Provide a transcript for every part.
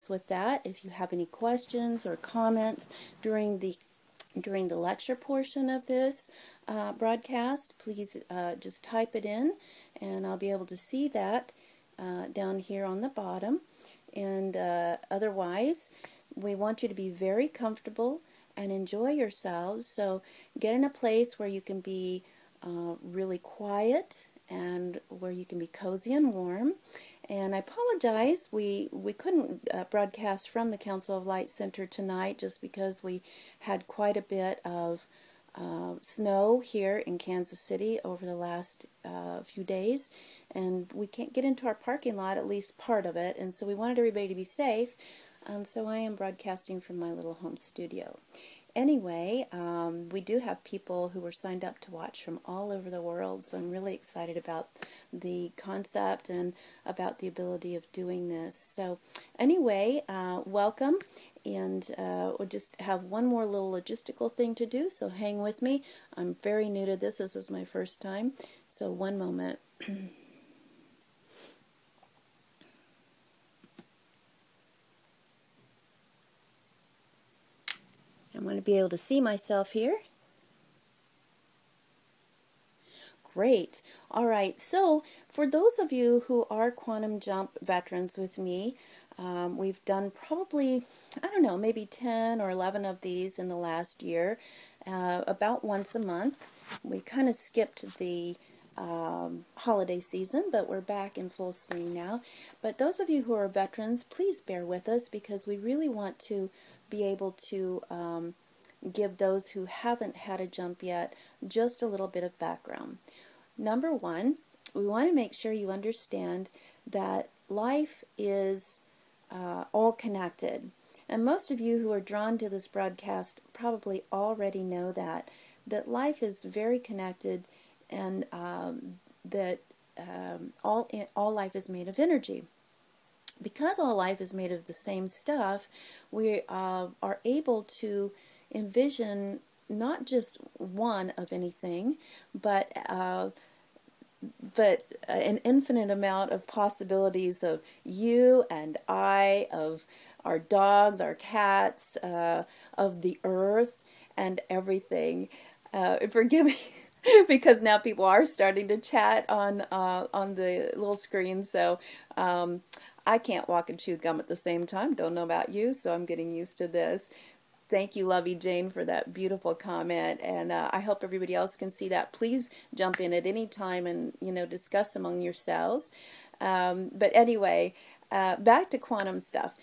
with that. If you have any questions or comments during the lecture portion of this broadcast, please just type it in, and I'll be able to see that down here on the bottom. And otherwise, we want you to be very comfortable and enjoy yourselves. So get in a place where you can be really quiet and where you can be cozy and warm. And I apologize, we couldn't broadcast from the Council of Light Center tonight just because we had quite a bit of snow here in Kansas City over the last few days, and we can't get into our parking lot, at least part of it, and so we wanted everybody to be safe, so I am broadcasting from my little home studio. Anyway, we do have people who were signed up to watch from all over the world, so I'm really excited about the concept and about the ability of doing this. So anyway, welcome, and we'll just have one more little logistical thing to do, so hang with me. I'm very new to this. This is my first time, so one moment. I want to be able to see myself here. Great. All right. So for those of you who are Quantum Jump veterans with me, we've done probably, I don't know, maybe 10 or 11 of these in the last year, about once a month. We kind of skipped the holiday season, but we're back in full swing now. But those of you who are veterans, please bear with us, because we really want to be able to give those who haven't had a jump yet just a little bit of background. Number one, we want to make sure you understand that life is all connected. And most of you who are drawn to this broadcast probably already know that life is very connected, and that all life is made of energy. Because all life is made of the same stuff, we are able to envision not just one of anything, but an infinite amount of possibilities of you and I, of our dogs, our cats, of the earth, and everything. Forgive me, because now people are starting to chat on the little screen, so I can't walk and chew gum at the same time. Don't know about you, so I'm getting used to this. Thank you, Lovey Jane, for that beautiful comment, and I hope everybody else can see that. Please jump in at any time and discuss among yourselves. But anyway, back to quantum stuff.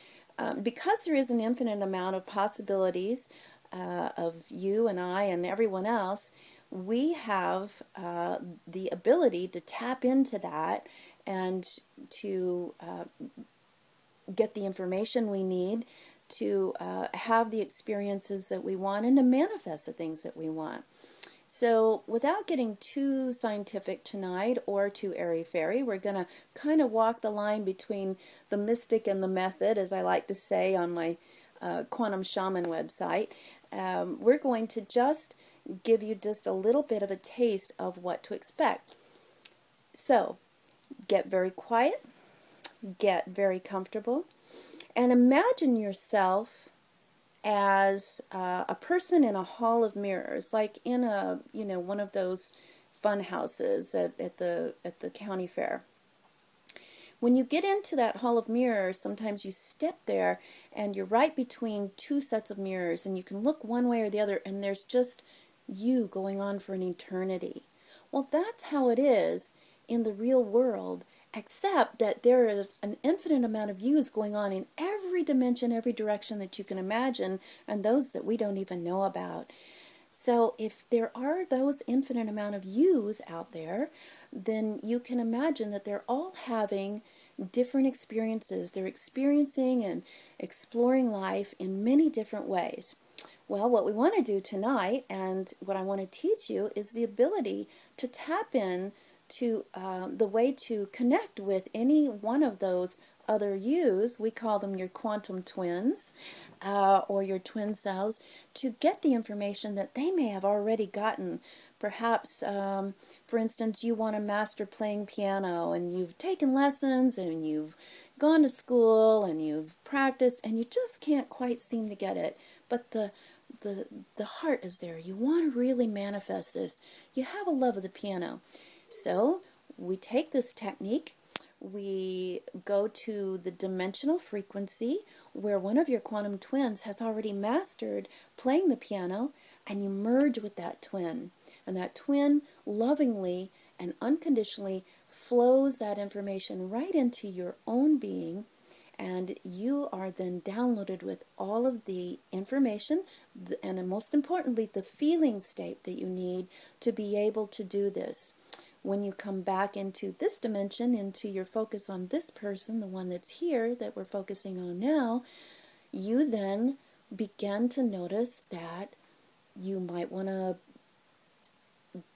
Because there is an infinite amount of possibilities of you and I and everyone else, we have the ability to tap into that and to get the information we need to have the experiences that we want and to manifest the things that we want. So without getting too scientific tonight or too airy-fairy, we're going to kind of walk the line between the mystic and the method, as I like to say on my Quantum Shaman website. We're going to just give you just a little bit of a taste of what to expect. So get very quiet, get very comfortable, and imagine yourself as a person in a hall of mirrors, like in a one of those fun houses at the county fair. When you get into that hall of mirrors, sometimes you step there and you're right between two sets of mirrors, and you can look one way or the other, and there's just you going on for an eternity. Well, that's how it is in the real world, except that there is an infinite amount of yous going on in every dimension, every direction that you can imagine, and those that we don't even know about. So if there are those infinite amount of yous out there, then you can imagine that they're all having different experiences. They're experiencing and exploring life in many different ways. Well, what we want to do tonight, and what I want to teach you, is the ability to tap in to the way to connect with any one of those other yous. We call them your quantum twins, or your twin selves, to get the information that they may have already gotten. Perhaps, for instance, you want to master playing piano, and you've taken lessons, and you've gone to school and you've practiced and you just can't quite seem to get it, but the heart is there. You want to really manifest this. You have a love of the piano. So we take this technique, we go to the dimensional frequency where one of your quantum twins has already mastered playing the piano, and you merge with that twin. And that twin lovingly and unconditionally flows that information right into your own being, and you are then downloaded with all of the information and most importantly the feeling state that you need to be able to do this. When you come back into this dimension, into your focus on this person, the one that's here that we're focusing on now, you then begin to notice that you might want to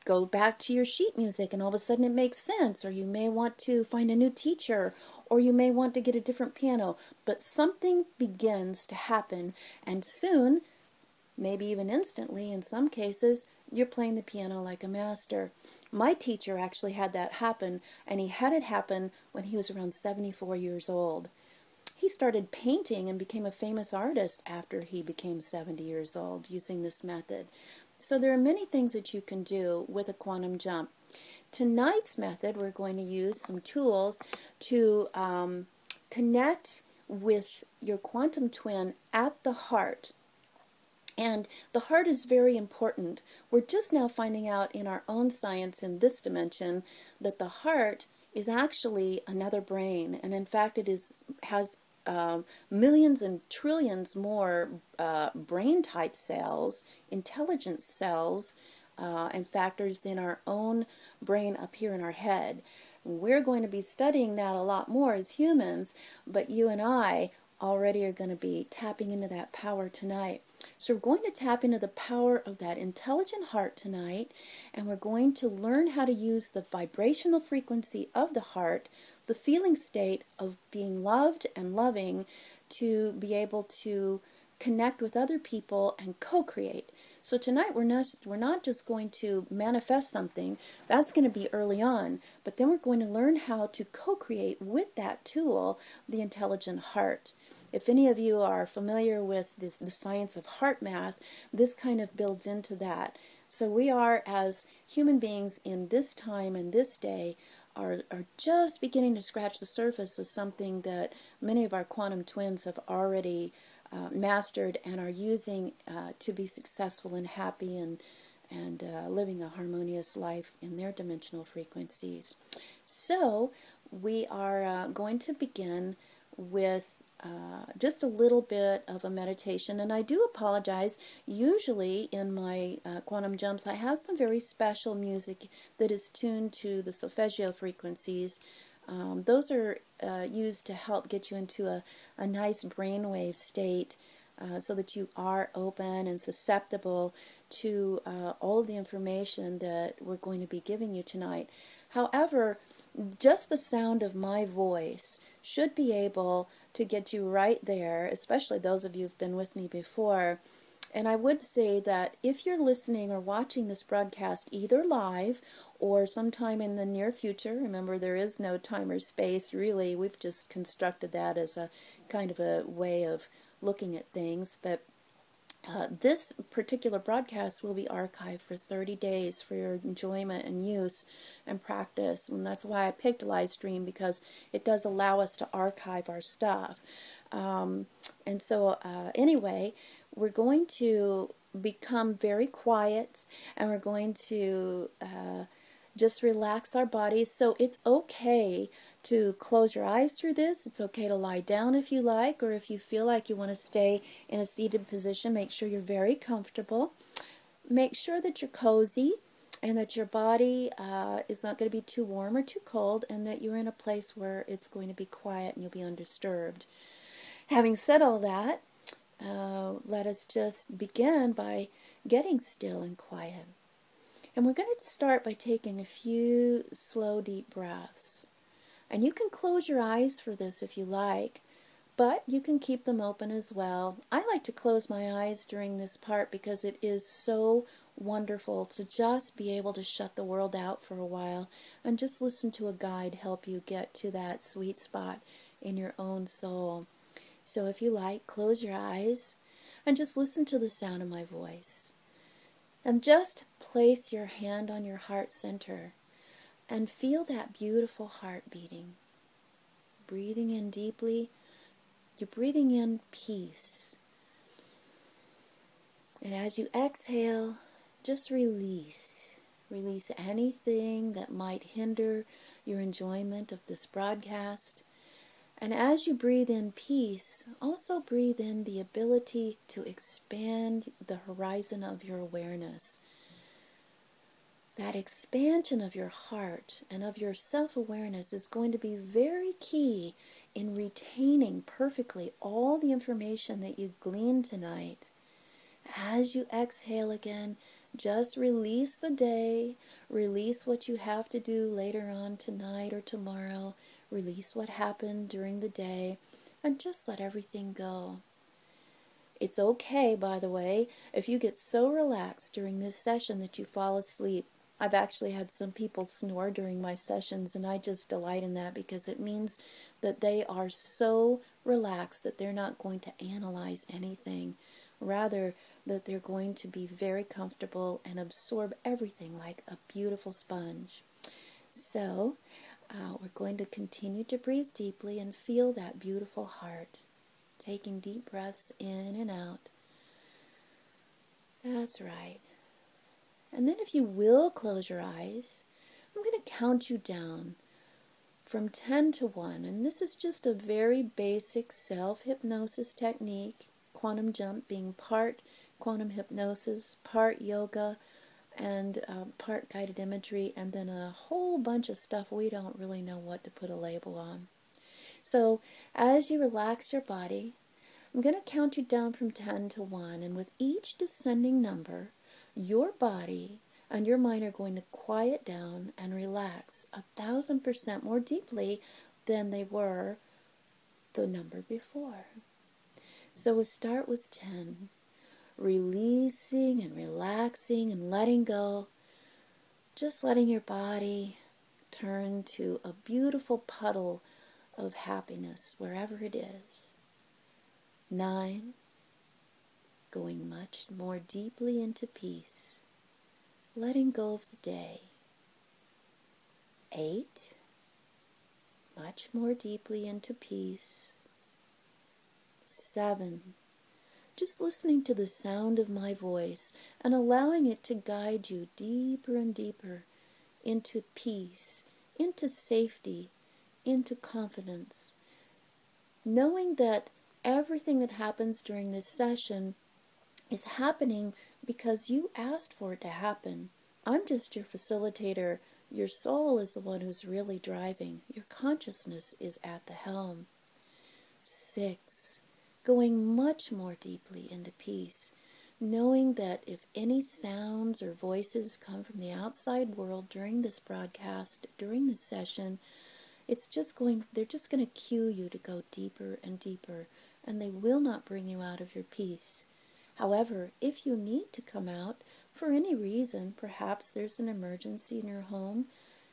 go back to your sheet music and all of a sudden it makes sense, or you may want to find a new teacher, or you may want to get a different piano, but something begins to happen, and soon, maybe even instantly in some cases, you're playing the piano like a master. My teacher actually had that happen, and he had it happen when he was around 74 years old. He started painting and became a famous artist after he became 70 years old using this method. So there are many things that you can do with a quantum jump. Tonight's method, we're going to use some tools to connect with your quantum twin at the heart. And the heart is very important. We're just now finding out in our own science in this dimension that the heart is actually another brain. And in fact, it has millions and trillions more brain type cells, intelligence cells, and factors than our own brain up here in our head. We're going to be studying that a lot more as humans, but you and I already are going to be tapping into that power tonight. So we're going to tap into the power of that intelligent heart tonight, and we're going to learn how to use the vibrational frequency of the heart, the feeling state of being loved and loving, to be able to connect with other people and co-create. So tonight we're not just going to manifest something, that's going to be early on, but then we're going to learn how to co-create with that tool, the intelligent heart. If any of you are familiar with the science of heart math, this kind of builds into that. So we are, as human beings in this time and this day, are just beginning to scratch the surface of something that many of our quantum twins have already mastered and are using to be successful and happy and living a harmonious life in their dimensional frequencies. So we are going to begin with just a little bit of a meditation, and I do apologize. Usually in my quantum jumps I have some very special music that is tuned to the solfeggio frequencies. Those are used to help get you into a nice brainwave state so that you are open and susceptible to all of the information that we're going to be giving you tonight. However, just the sound of my voice should be able to get you right there, especially those of you who've been with me before. And I would say that if you're listening or watching this broadcast either live or sometime in the near future, remember there is no time or space really, we've just constructed that as a kind of a way of looking at things, but this particular broadcast will be archived for 30 days for your enjoyment and use and practice. And that's why I picked a live stream, because it does allow us to archive our stuff. Anyway, we're going to become very quiet, and we're going to just relax our bodies. So it's okay to close your eyes through this. It's okay to lie down if you like, or if you feel like you want to stay in a seated position, make sure you're very comfortable. Make sure that you're cozy and that your body is not going to be too warm or too cold, and that you're in a place where it's going to be quiet and you'll be undisturbed. Having said all that, let us just begin by getting still and quiet. And we're going to start by taking a few slow, deep breaths. And you can close your eyes for this if you like, but you can keep them open as well. I like to close my eyes during this part because it is so wonderful to just be able to shut the world out for a while and just listen to a guide help you get to that sweet spot in your own soul. So if you like, close your eyes and just listen to the sound of my voice. And just place your hand on your heart center and feel that beautiful heart beating. Breathing in deeply, you're breathing in peace. And as you exhale, just release. Release anything that might hinder your enjoyment of this broadcast. And as you breathe in peace, also breathe in the ability to expand the horizon of your awareness. That expansion of your heart and of your self-awareness is going to be very key in retaining perfectly all the information that you gleaned tonight. As you exhale again, just release the day, release what you have to do later on tonight or tomorrow, release what happened during the day, and just let everything go. It's okay, by the way, if you get so relaxed during this session that you fall asleep. I've actually had some people snore during my sessions, and I just delight in that because it means that they are so relaxed that they're not going to analyze anything. Rather, that they're going to be very comfortable and absorb everything like a beautiful sponge. So, we're going to continue to breathe deeply and feel that beautiful heart. Taking deep breaths in and out. That's right. And then if you will close your eyes, I'm going to count you down from 10 to 1. And this is just a very basic self-hypnosis technique. Quantum jump being part quantum hypnosis, part yoga, and part guided imagery, and then a whole bunch of stuff we don't really know what to put a label on. So as you relax your body, I'm going to count you down from 10 to 1, and with each descending number, your body and your mind are going to quiet down and relax 1,000% more deeply than they were the number before. So we start with 10, releasing and relaxing and letting go, just letting your body turn to a beautiful puddle of happiness wherever it is. 9, going much more deeply into peace, letting go of the day. 8, much more deeply into peace. 7, just listening to the sound of my voice and allowing it to guide you deeper and deeper into peace, into safety, into confidence. Knowing that everything that happens during this session is happening because you asked for it to happen. I'm just your facilitator. Your soul is the one who's really driving. Your consciousness is at the helm. 6, going much more deeply into peace, knowing that if any sounds or voices come from the outside world during this broadcast, during this session, they're just going to cue you to go deeper and deeper, and they will not bring you out of your peace. However, if you need to come out for any reason, perhaps there's an emergency in your home,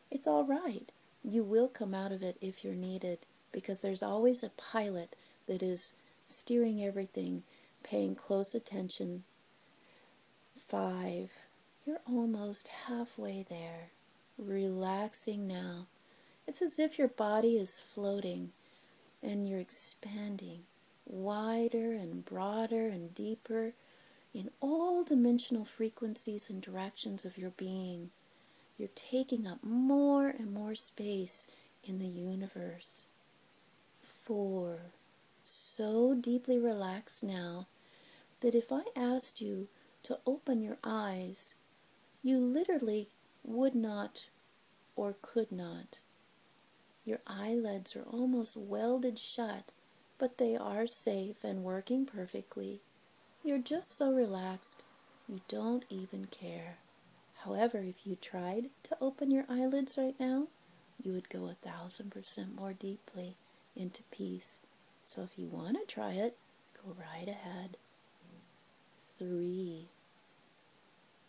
it's all right. You will come out of it if you're needed, because there's always a pilot that is steering everything, paying close attention. 5, you're almost halfway there. Relaxing now. It's as if your body is floating and you're expanding wider and broader and deeper in all dimensional frequencies and directions of your being. You're taking up more and more space in the universe. 4, so deeply relaxed now that if I asked you to open your eyes, you literally would not or could not. Your eyelids are almost welded shut, but they are safe and working perfectly. You're just so relaxed, you don't even care. However, if you tried to open your eyelids right now, you would go 1,000% more deeply into peace. So if you want to try it, go right ahead. 3,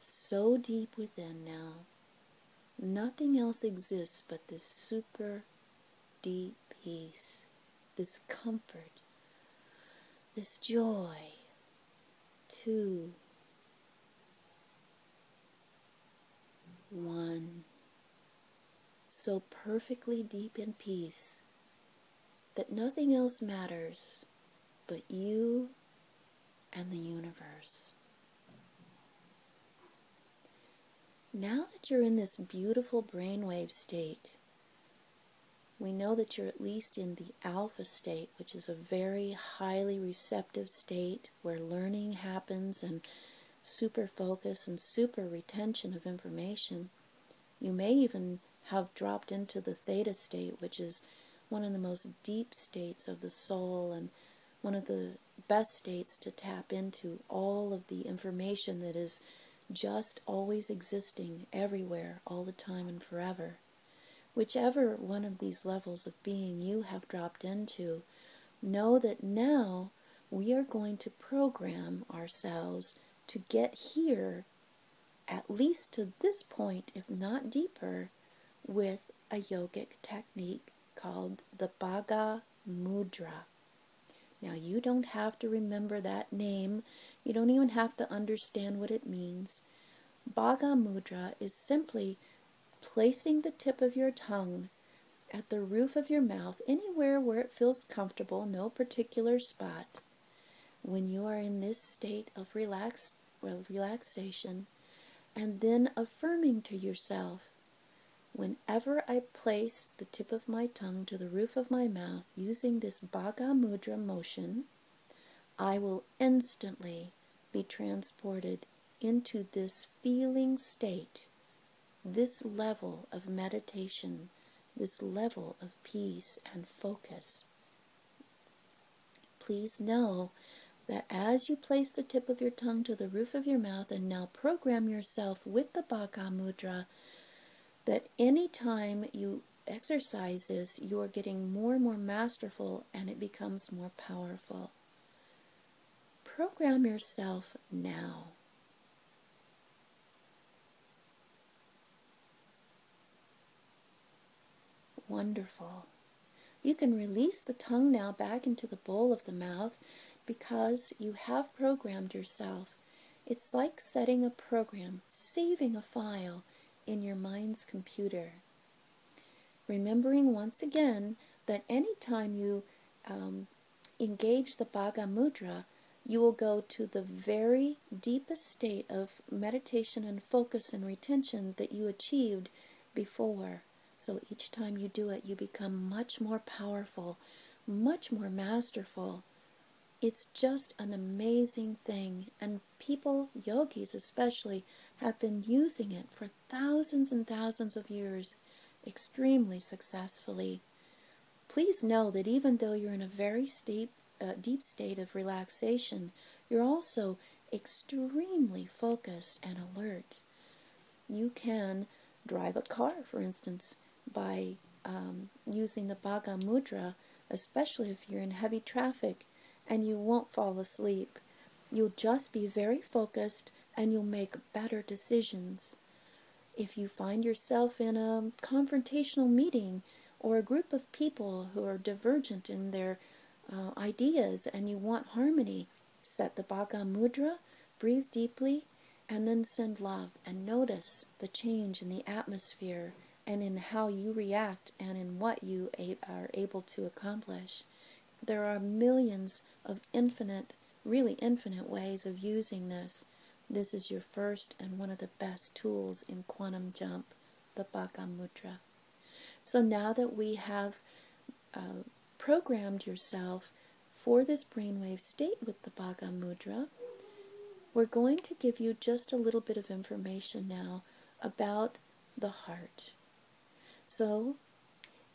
so deep within now. Nothing else exists but this super deep peace. this comfort, this joy. 2, 1. So perfectly deep in peace that nothing else matters but you and the universe. Now that you're in this beautiful brainwave state, we know that you're at least in the alpha state, which is a very highly receptive state where learning happens and super focus and super retention of information. You may even have dropped into the theta state, which is one of the most deep states of the soul and one of the best states to tap into all of the information that is just always existing everywhere, all the time and forever. Whichever one of these levels of being you have dropped into, know that now we are going to program ourselves to get here, at least to this point, if not deeper, with a yogic technique called the Bhaga Mudra. Now, you don't have to remember that name. You don't even have to understand what it means. Bhaga Mudra is simply placing the tip of your tongue at the roof of your mouth, anywhere where it feels comfortable, no particular spot. When you are in this state of relaxation, and then affirming to yourself, whenever I place the tip of my tongue to the roof of my mouth using this Bhaga Mudra motion, I will instantly be transported into this feeling state, this level of meditation, this level of peace and focus. Please know that as you place the tip of your tongue to the roof of your mouth and now program yourself with the Bhaga Mudra, that any time you exercise this, you are getting more and more masterful and it becomes more powerful. Program yourself now. Wonderful. You can release the tongue now back into the bowl of the mouth because you have programmed yourself. It's like setting a program, saving a file in your mind's computer. Remembering once again that any time you engage the Bhaga Mudra, you will go to the very deepest state of meditation and focus and retention that you achieved before. So each time you do it, you become much more powerful, much more masterful. It's just an amazing thing. And people, yogis especially, have been using it for thousands and thousands of years extremely successfully. Please know that even though you're in a very deep state of relaxation, you're also extremely focused and alert. You can drive a car, for instance, by using the Bhaga Mudra, especially if you're in heavy traffic, and you won't fall asleep. You'll just be very focused and you'll make better decisions. If you find yourself in a confrontational meeting or a group of people who are divergent in their ideas and you want harmony, set the Bhaga Mudra, breathe deeply, and then send love and notice the change in the atmosphere and in how you react and in what you are able to accomplish. There are millions of really infinite ways of using this. This is your first and one of the best tools in Quantum Jump, the Bhaga Mudra. So now that we have programmed yourself for this brainwave state with the Bhaga Mudra, we're going to give you just a little bit of information now about the heart. So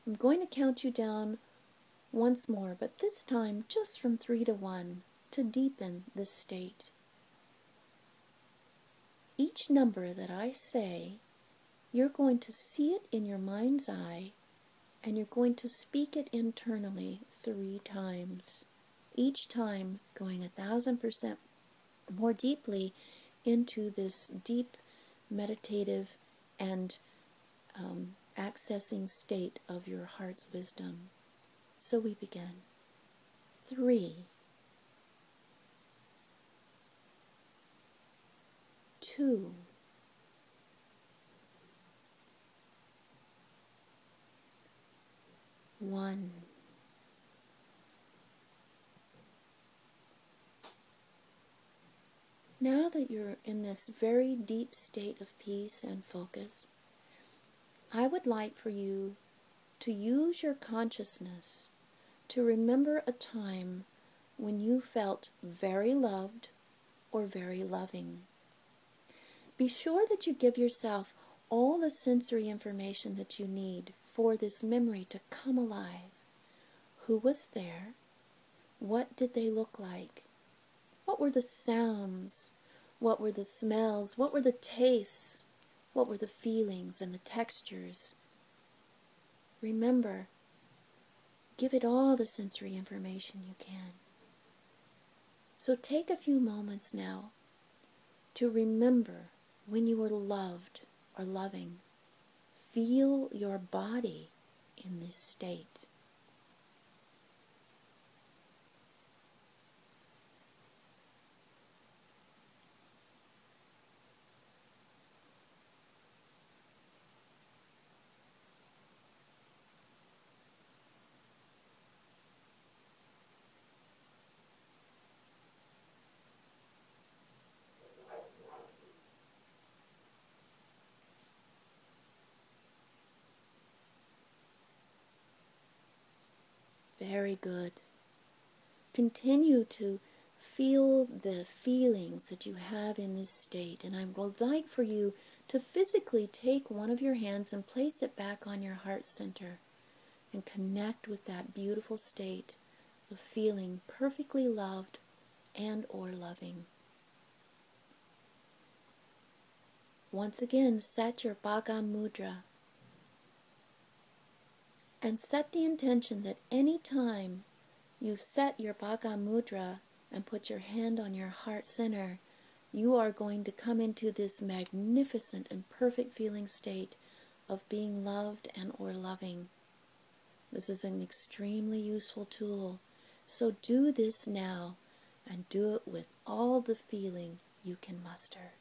I'm going to count you down once more, but this time just from 3 to 1 to deepen this state. Each number that I say, you're going to see it in your mind's eye and you're going to speak it internally 3 times. Each time going 1,000% more deeply into this deep meditative and accessing state of your heart's wisdom. So we begin. 3, 2, 1. Now that you're in this very deep state of peace and focus, I would like for you to use your consciousness to remember a time when you felt very loved or very loving. Be sure that you give yourself all the sensory information that you need for this memory to come alive. Who was there? What did they look like? What were the sounds? What were the smells? What were the tastes? What were the feelings and the textures? Remember, give it all the sensory information you can. So take a few moments now to remember when you were loved or loving. Feel your body in this state. Very good. Continue to feel the feelings that you have in this state, and I would like for you to physically take one of your hands and place it back on your heart center and connect with that beautiful state of feeling perfectly loved and or loving. Once again, set your Bhaga Mudra and set the intention that any time you set your Bhaga Mudra and put your hand on your heart center, you are going to come into this magnificent and perfect feeling state of being loved and or loving. This is an extremely useful tool. So do this now and do it with all the feeling you can muster.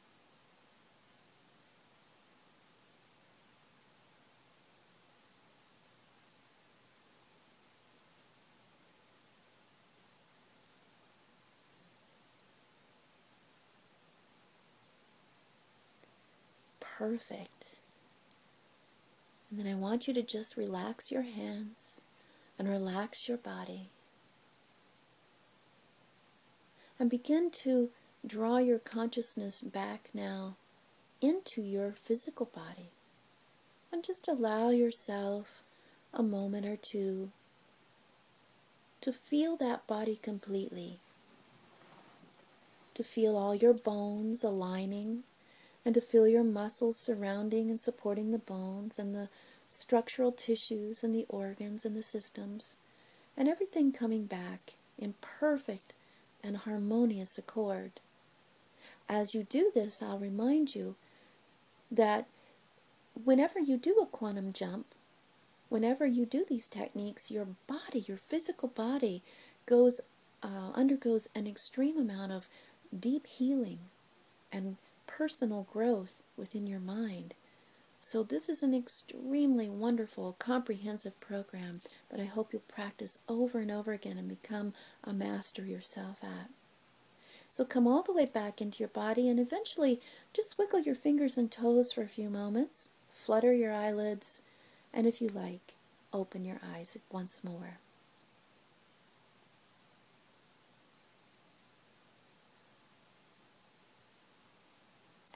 Perfect. And then I want you to just relax your hands and relax your body. And begin to draw your consciousness back now into your physical body. And just allow yourself a moment or two to feel that body completely. To feel all your bones aligning, and to feel your muscles surrounding and supporting the bones and the structural tissues and the organs and the systems, and everything coming back in perfect and harmonious accord. As you do this, I'll remind you that whenever you do a quantum jump, whenever you do these techniques, your body, your physical body, undergoes an extreme amount of deep healing and personal growth within your mind. So this is an extremely wonderful, comprehensive program that I hope you'll practice over and over again and become a master yourself at. So come all the way back into your body and eventually just wiggle your fingers and toes for a few moments, flutter your eyelids, and if you like, open your eyes once more.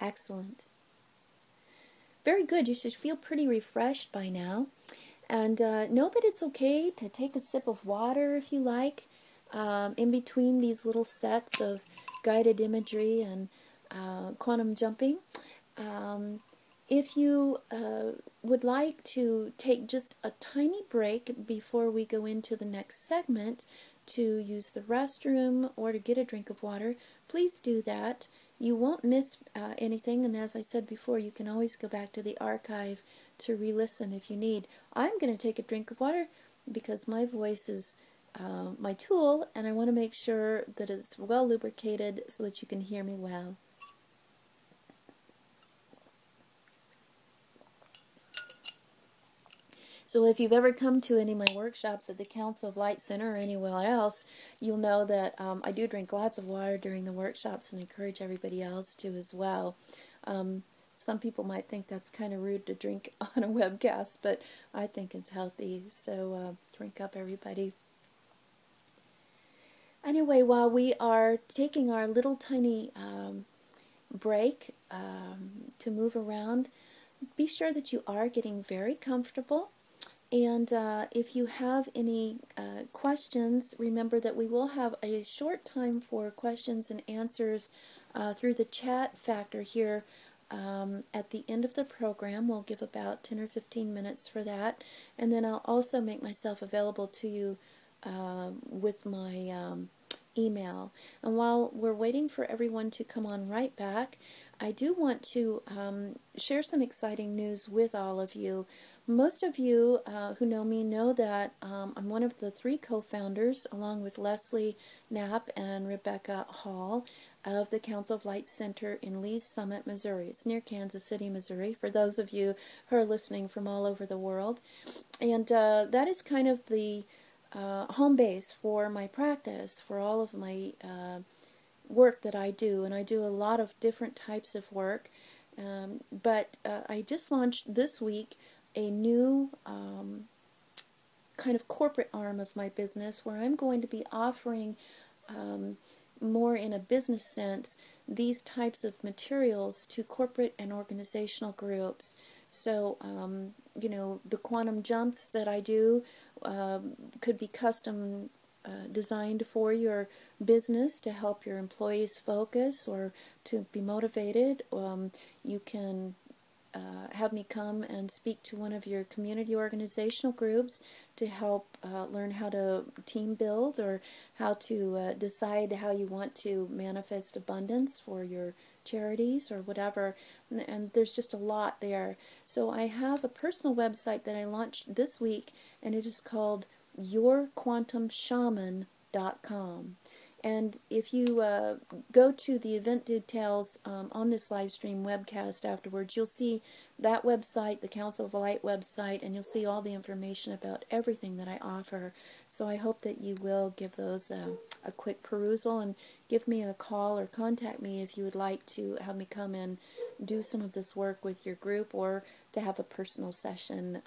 Excellent. Very good. You should feel pretty refreshed by now. And know that it's okay to take a sip of water if you like, in between these little sets of guided imagery and quantum jumping. If you would like to take just a tiny break before we go into the next segment to use the restroom or to get a drink of water, please do that. You won't miss anything, and as I said before, you can always go back to the archive to re-listen if you need. I'm going to take a drink of water because my voice is my tool, and I want to make sure that it's well lubricated so that you can hear me well. So if you've ever come to any of my workshops at the Council of Light Center or anywhere else, you'll know that I do drink lots of water during the workshops and encourage everybody else to as well. Some people might think that's kind of rude to drink on a webcast, but I think it's healthy. So drink up, everybody. Anyway, while we are taking our little tiny break to move around, be sure that you are getting very comfortable. And if you have any questions, remember that we will have a short time for questions and answers through the chat factor here at the end of the program. We'll give about 10 or 15 minutes for that. And then I'll also make myself available to you with my email. And while we're waiting for everyone to come on right back, I do want to share some exciting news with all of you. Most of you who know me know that I'm one of the 3 co-founders, along with Leslie Knapp and Rebecca Hall, of the Council of Light Center in Lee's Summit, Missouri. It's near Kansas City, Missouri, for those of you who are listening from all over the world. And that is kind of the home base for my practice, for all of my work that I do. And I do a lot of different types of work. But I just launched this week a new kind of corporate arm of my business where I'm going to be offering more in a business sense these types of materials to corporate and organizational groups. So, you know, the quantum jumps that I do could be custom designed for your business to help your employees focus or to be motivated. You can have me come and speak to one of your community organizational groups to help learn how to team build or how to decide how you want to manifest abundance for your charities or whatever. And there's just a lot there. So I have a personal website that I launched this week, and it is called yourquantumshaman.com. And if you go to the event details on this live stream webcast afterwards, you'll see that website, the Council of Light website, and you'll see all the information about everything that I offer. So I hope that you will give those a quick perusal and give me a call or contact me if you would like to have me come and do some of this work with your group or to have a personal session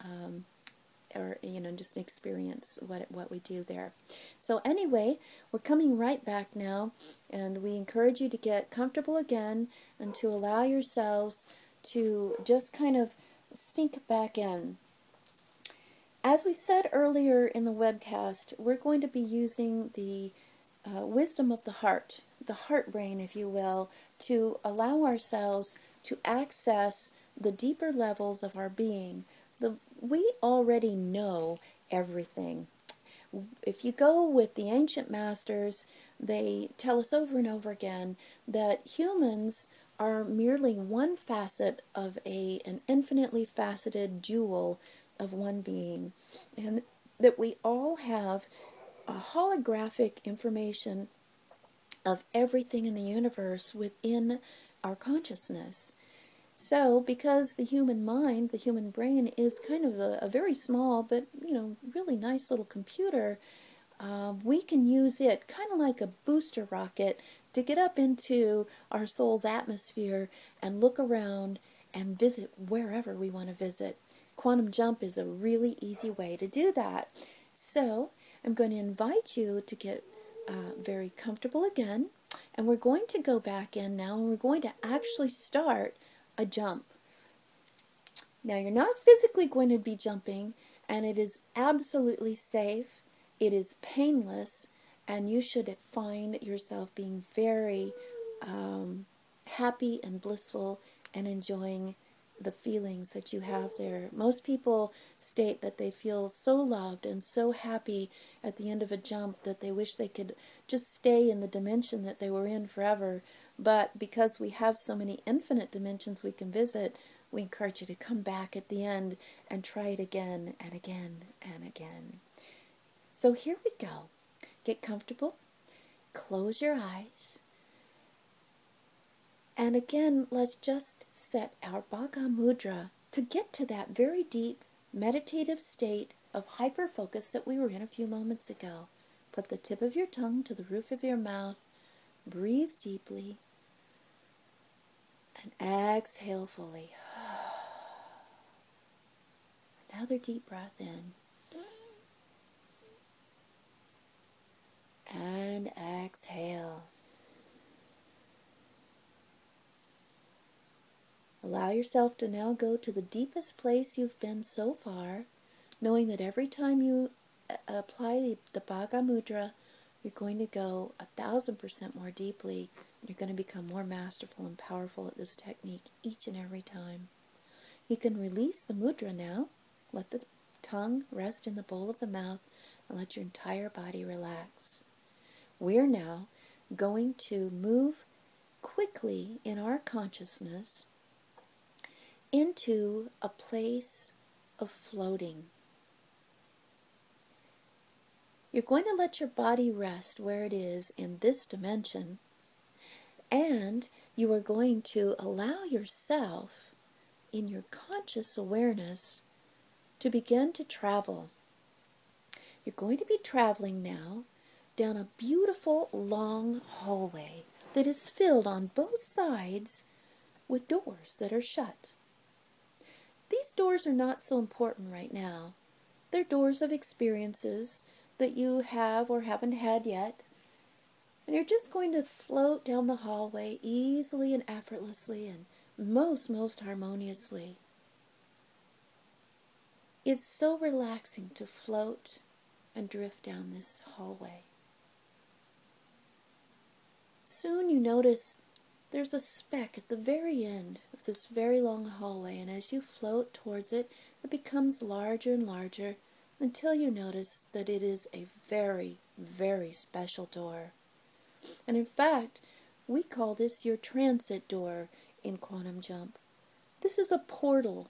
or, you know, just experience what we do there. So anyway, we're coming right back now, and we encourage you to get comfortable again and to allow yourselves to just kind of sink back in. As we said earlier in the webcast, we're going to be using the wisdom of the heart brain, if you will, to allow ourselves to access the deeper levels of our being. We already know everything. If you go with the ancient masters, they tell us over and over again that humans are merely one facet of an infinitely faceted jewel of one being, and that we all have a holographic information of everything in the universe within our consciousness. So, because the human mind, the human brain, is kind of a very small but, you know, really nice little computer, we can use it kind of like a booster rocket to get up into our soul's atmosphere and look around and visit wherever we want to visit. Quantum jump is a really easy way to do that. So, I'm going to invite you to get very comfortable again, and we're going to go back in now, and we're going to actually start a jump. Now, you're not physically going to be jumping, and it is absolutely safe, it is painless, and you should find yourself being very happy and blissful and enjoying the feelings that you have there. Most people state that they feel so loved and so happy at the end of a jump that they wish they could just stay in the dimension that they were in forever. But because we have so many infinite dimensions we can visit, we encourage you to come back at the end and try it again and again and again. So here we go. Get comfortable. Close your eyes. And again, let's just set our Bhaga Mudra to get to that very deep meditative state of hyper-focus that we were in a few moments ago. Put the tip of your tongue to the roof of your mouth. Breathe deeply. And exhale fully. Another deep breath in. And exhale. Allow yourself to now go to the deepest place you've been so far, knowing that every time you apply the Bhaga Mudra, you're going to go 1,000% more deeply, and you're going to become more masterful and powerful at this technique each and every time. You can release the mudra now. Let the tongue rest in the bowl of the mouth, and let your entire body relax. We're now going to move quickly in our consciousness into a place of floating. You're going to let your body rest where it is in this dimension, and you are going to allow yourself, in your conscious awareness, to begin to travel. You're going to be traveling now down a beautiful long hallway that is filled on both sides with doors that are shut. These doors are not so important right now. They're doors of experiences that you have or haven't had yet. And you're just going to float down the hallway easily and effortlessly and most harmoniously. It's so relaxing to float and drift down this hallway. Soon you notice there's a speck at the very end of this very long hallway, and as you float towards it, it becomes larger and larger until you notice that it is a very, very special door. And in fact, we call this your transit door in Quantum Jump. This is a portal.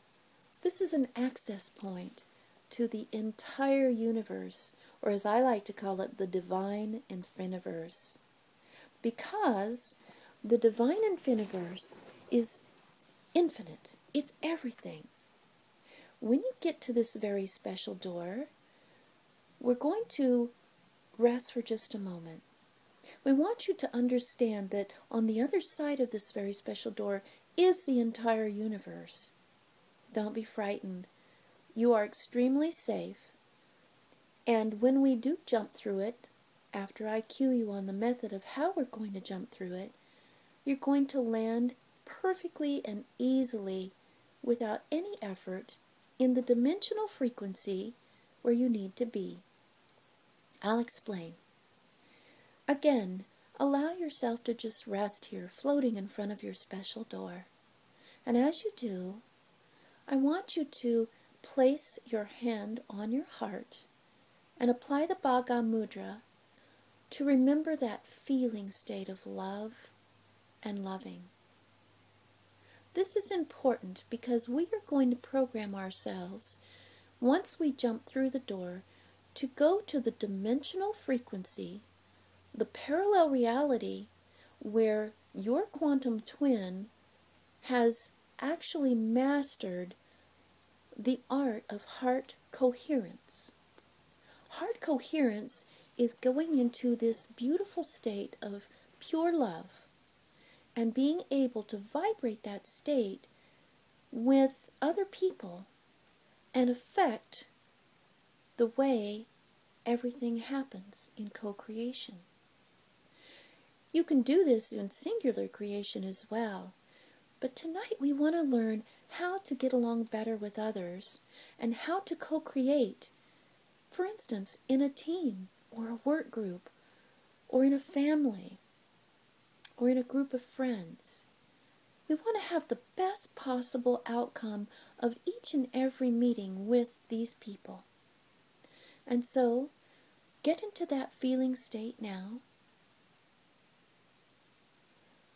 This is an access point to the entire universe, or as I like to call it, the divine infiniverse. Because the divine infiniverse is infinite. It's everything. When you get to this very special door, we're going to rest for just a moment. We want you to understand that on the other side of this very special door is the entire universe. Don't be frightened. You are extremely safe. And when we do jump through it, after I cue you on the method of how we're going to jump through it, you're going to land perfectly and easily, without any effort, in the dimensional frequency where you need to be. I'll explain. Again, allow yourself to just rest here, floating in front of your special door. And as you do, I want you to place your hand on your heart and apply the Bhaga Mudra to remember that feeling state of love and loving. This is important because we are going to program ourselves, once we jump through the door, to go to the dimensional frequency, the parallel reality where your quantum twin has actually mastered the art of heart coherence. Heart coherence is going into this beautiful state of pure love and being able to vibrate that state with other people and affect the way everything happens in co-creation. You can do this in singular creation as well, but tonight we want to learn how to get along better with others and how to co-create, for instance, in a team or a work group or in a family or in a group of friends. We want to have the best possible outcome of each and every meeting with these people. And so, get into that feeling state now.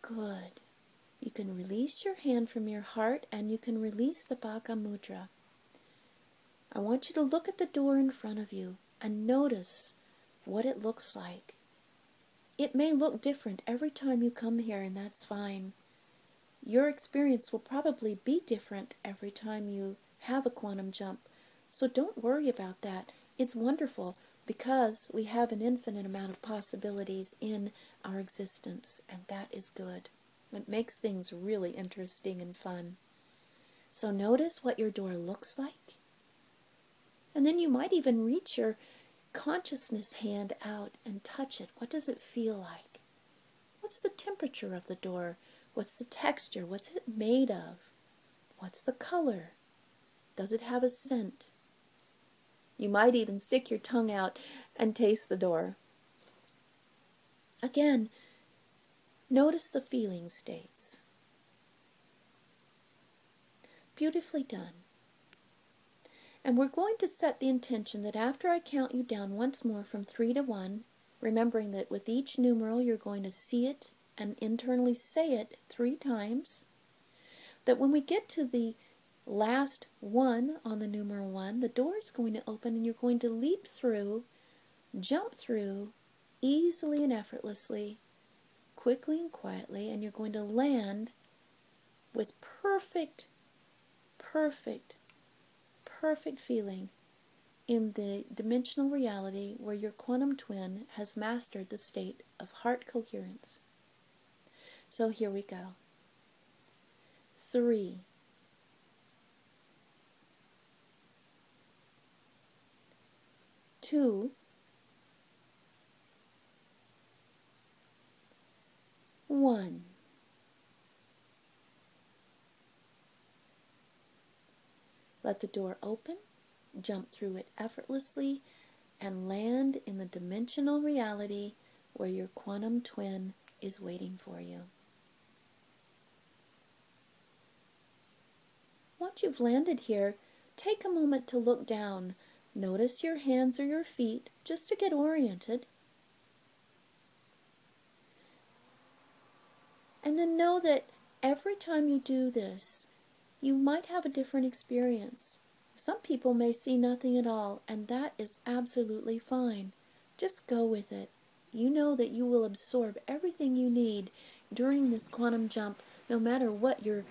Good. You can release your hand from your heart and you can release the Bhaga Mudra. I want you to look at the door in front of you and notice what it looks like. It may look different every time you come here, and that's fine. Your experience will probably be different every time you have a quantum jump. So don't worry about that. It's wonderful because we have an infinite amount of possibilities in our existence, and that is good. It makes things really interesting and fun. So notice what your door looks like. And then you might even reach your consciousness hand out and touch it. What does it feel like? What's the temperature of the door? What's the texture? What's it made of? What's the color? Does it have a scent? You might even stick your tongue out and taste the door. Again, notice the feeling states. Beautifully done. And we're going to set the intention that after I count you down once more from 3 to 1, remembering that with each numeral you're going to see it and internally say it 3 times, that when we get to the last 1 on the numeral 1, the door is going to open and you're going to leap through, jump through, easily and effortlessly, quickly and quietly, and you're going to land with perfect feeling in the dimensional reality where your quantum twin has mastered the state of heart coherence. So here we go. 3, 2, 1. Let the door open, jump through it effortlessly, and land in the dimensional reality where your quantum twin is waiting for you. Once you've landed here, take a moment to look down. Notice your hands or your feet just to get oriented. And then know that every time you do this, you might have a different experience. Some people may see nothing at all, and that is absolutely fine. Just go with it. You know that you will absorb everything you need during this quantum jump, no matter what your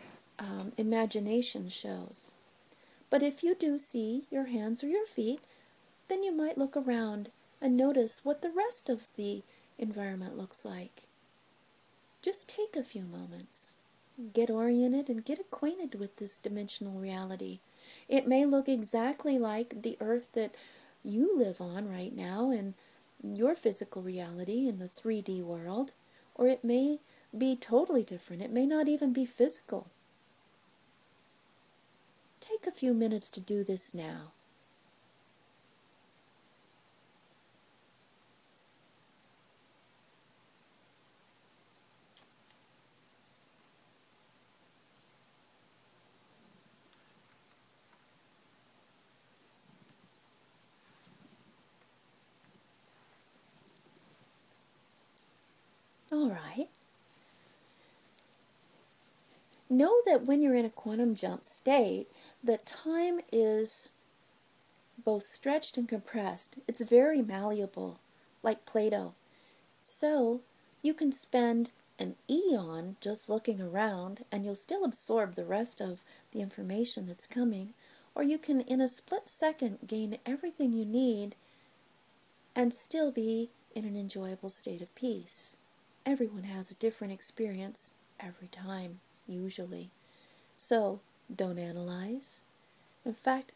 imagination shows. But if you do see your hands or your feet, then you might look around and notice what the rest of the environment looks like. Just take a few moments. Get oriented and get acquainted with this dimensional reality. It may look exactly like the earth that you live on right now in your physical reality in the 3D world, or it may be totally different. It may not even be physical. Take a few minutes to do this now. All right. Know that when you're in a quantum jump state, that time is both stretched and compressed. It's very malleable, like Play-Doh. So you can spend an eon just looking around and you'll still absorb the rest of the information that's coming, or you can in a split second gain everything you need and still be in an enjoyable state of peace. Everyone has a different experience every time, usually. So don't analyze. In fact,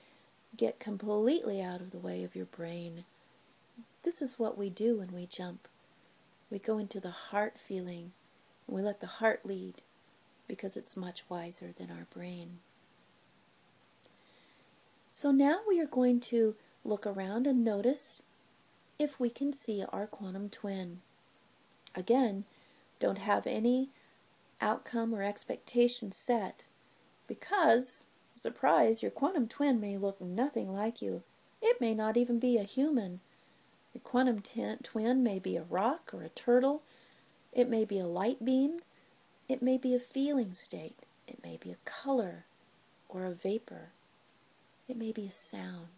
get completely out of the way of your brain. This is what we do when we jump. We go into the heart feeling, and we let the heart lead, because it's much wiser than our brain. So now we are going to look around and notice if we can see our quantum twin. Again, don't have any outcome or expectation set, because, surprise, your quantum twin may look nothing like you. It may not even be a human. Your quantum twin may be a rock or a turtle. It may be a light beam. It may be a feeling state. It may be a color or a vapor. It may be a sound.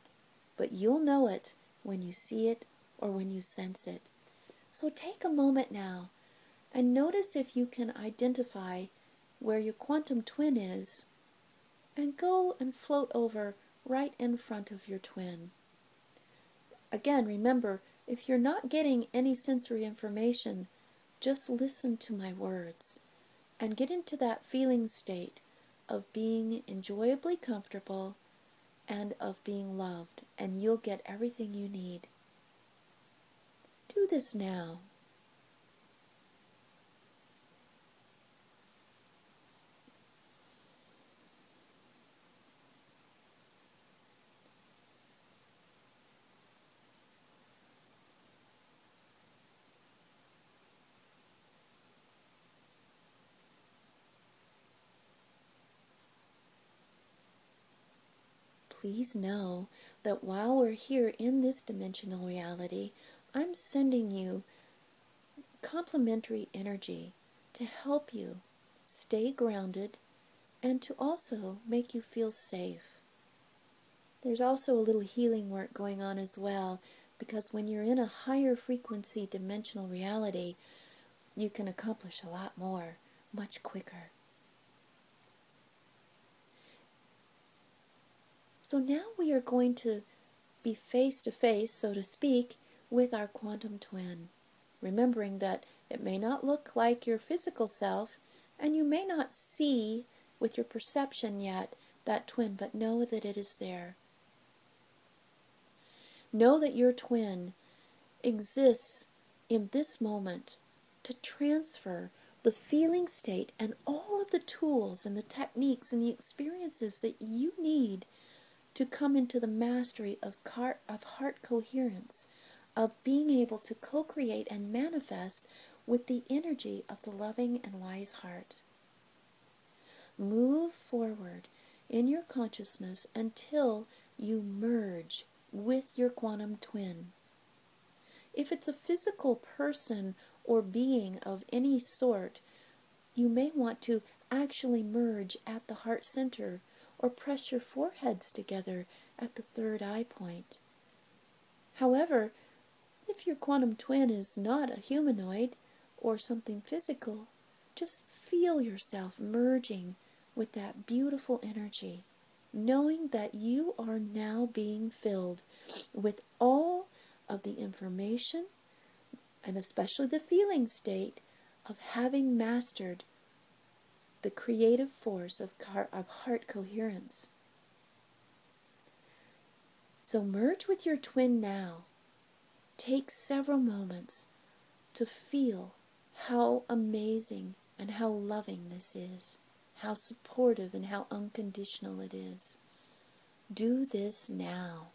But you'll know it when you see it or when you sense it. So take a moment now and notice if you can identify where your quantum twin is, and go and float over right in front of your twin. Again, remember, if you're not getting any sensory information, just listen to my words and get into that feeling state of being enjoyably comfortable and of being loved, and you'll get everything you need. Do this now. Please know that while we're here in this dimensional reality, I'm sending you complementary energy to help you stay grounded and to also make you feel safe. There's also a little healing work going on as well, because when you're in a higher frequency dimensional reality, you can accomplish a lot more, much quicker. So now we are going to be face to face, so to speak, with our quantum twin, remembering that it may not look like your physical self, and you may not see with your perception yet that twin, but know that it is there. Know that your twin exists in this moment to transfer the feeling state and all of the tools and the techniques and the experiences that you need to come into the mastery of heart coherence, of being able to co-create and manifest with the energy of the loving and wise heart. Move forward in your consciousness until you merge with your quantum twin. If it's a physical person or being of any sort, you may want to actually merge at the heart center or press your foreheads together at the third eye point. However, if your quantum twin is not a humanoid or something physical, just feel yourself merging with that beautiful energy, knowing that you are now being filled with all of the information and especially the feeling state of having mastered the creative force of heart coherence. So merge with your twin now. Take several moments to feel how amazing and how loving this is, how supportive and how unconditional it is. Do this now.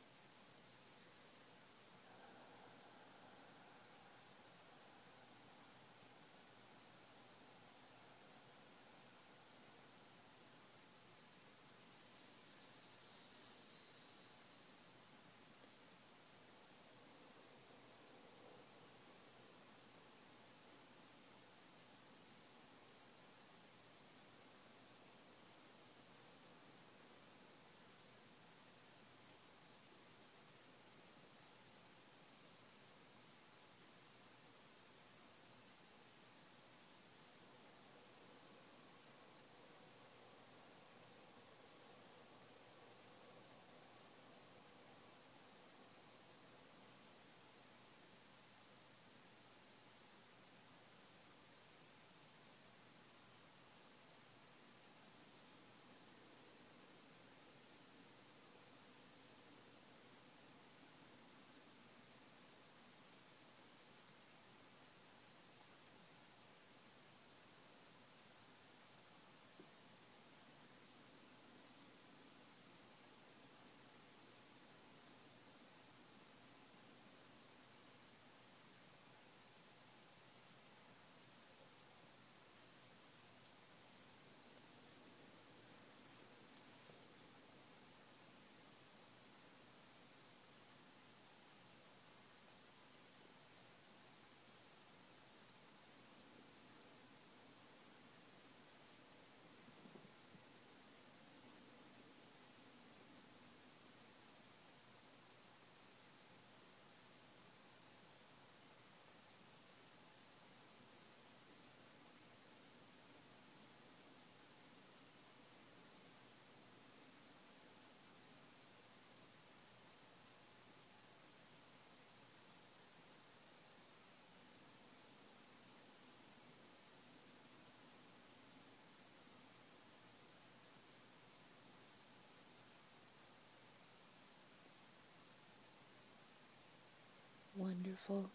wonderful.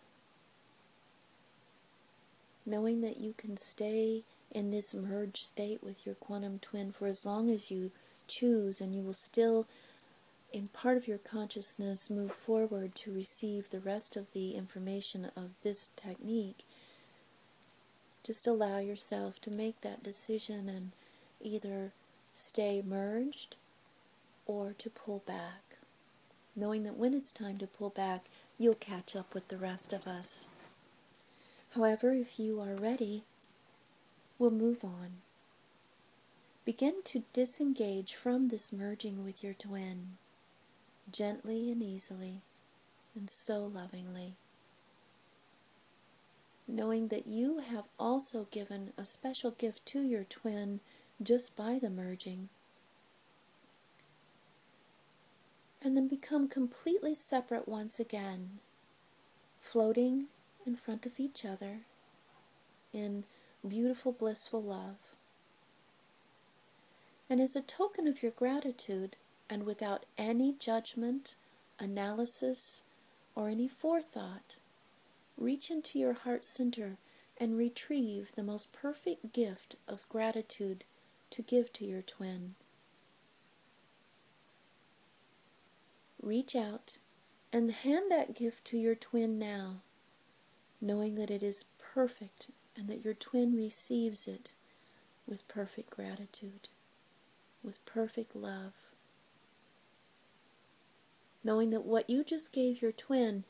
Knowing that you can stay in this merged state with your quantum twin for as long as you choose, and you will still, in part of your consciousness, move forward to receive the rest of the information of this technique. Just allow yourself to make that decision and either stay merged or to pull back, knowing that when it's time to pull back, you'll catch up with the rest of us. However, if you are ready, we'll move on. Begin to disengage from this merging with your twin, gently and easily, and so lovingly, knowing that you have also given a special gift to your twin just by the merging. And then become completely separate once again, floating in front of each other in beautiful, blissful love. And as a token of your gratitude, and without any judgment, analysis, or any forethought, reach into your heart center and retrieve the most perfect gift of gratitude to give to your twin. Reach out and hand that gift to your twin now, knowing that it is perfect and that your twin receives it with perfect gratitude, with perfect love. Knowing that what you just gave your twin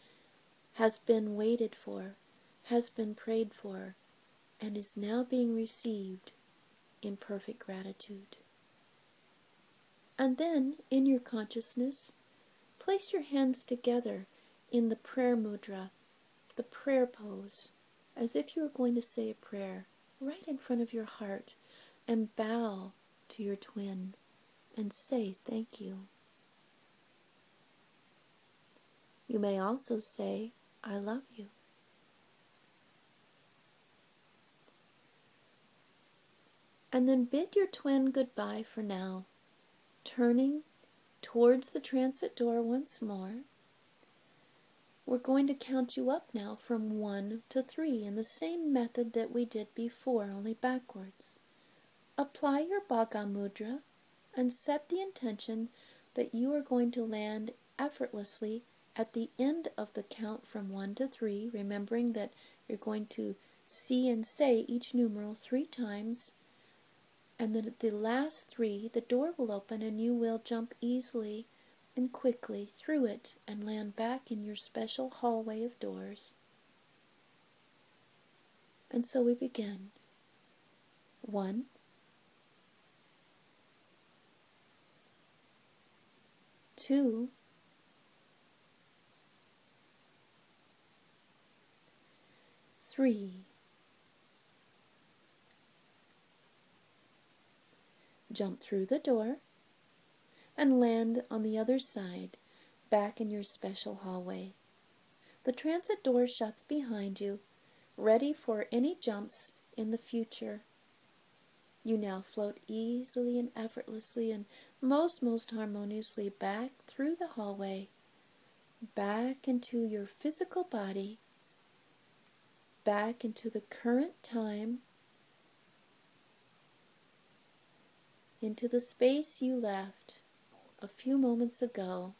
has been waited for, has been prayed for, and is now being received in perfect gratitude. And then, in your consciousness, place your hands together in the prayer mudra, the prayer pose, as if you were going to say a prayer right in front of your heart, and bow to your twin and say thank you. You may also say, I love you. And then bid your twin goodbye for now, turning towards the transit door once more. We're going to count you up now from 1 to 3 in the same method that we did before, only backwards. Apply your Bhaga Mudra and set the intention that you are going to land effortlessly at the end of the count from 1 to 3, remembering that you're going to see and say each numeral 3 times, and then at the last 3, the door will open and you will jump easily and quickly through it and land back in your special hallway of doors. And so we begin. 1, 2, 3, jump through the door and land on the other side, back in your special hallway. The transit door shuts behind you, ready for any jumps in the future. You now float easily and effortlessly and most harmoniously back through the hallway, back into your physical body, back into the current time, into the space you left a few moments ago,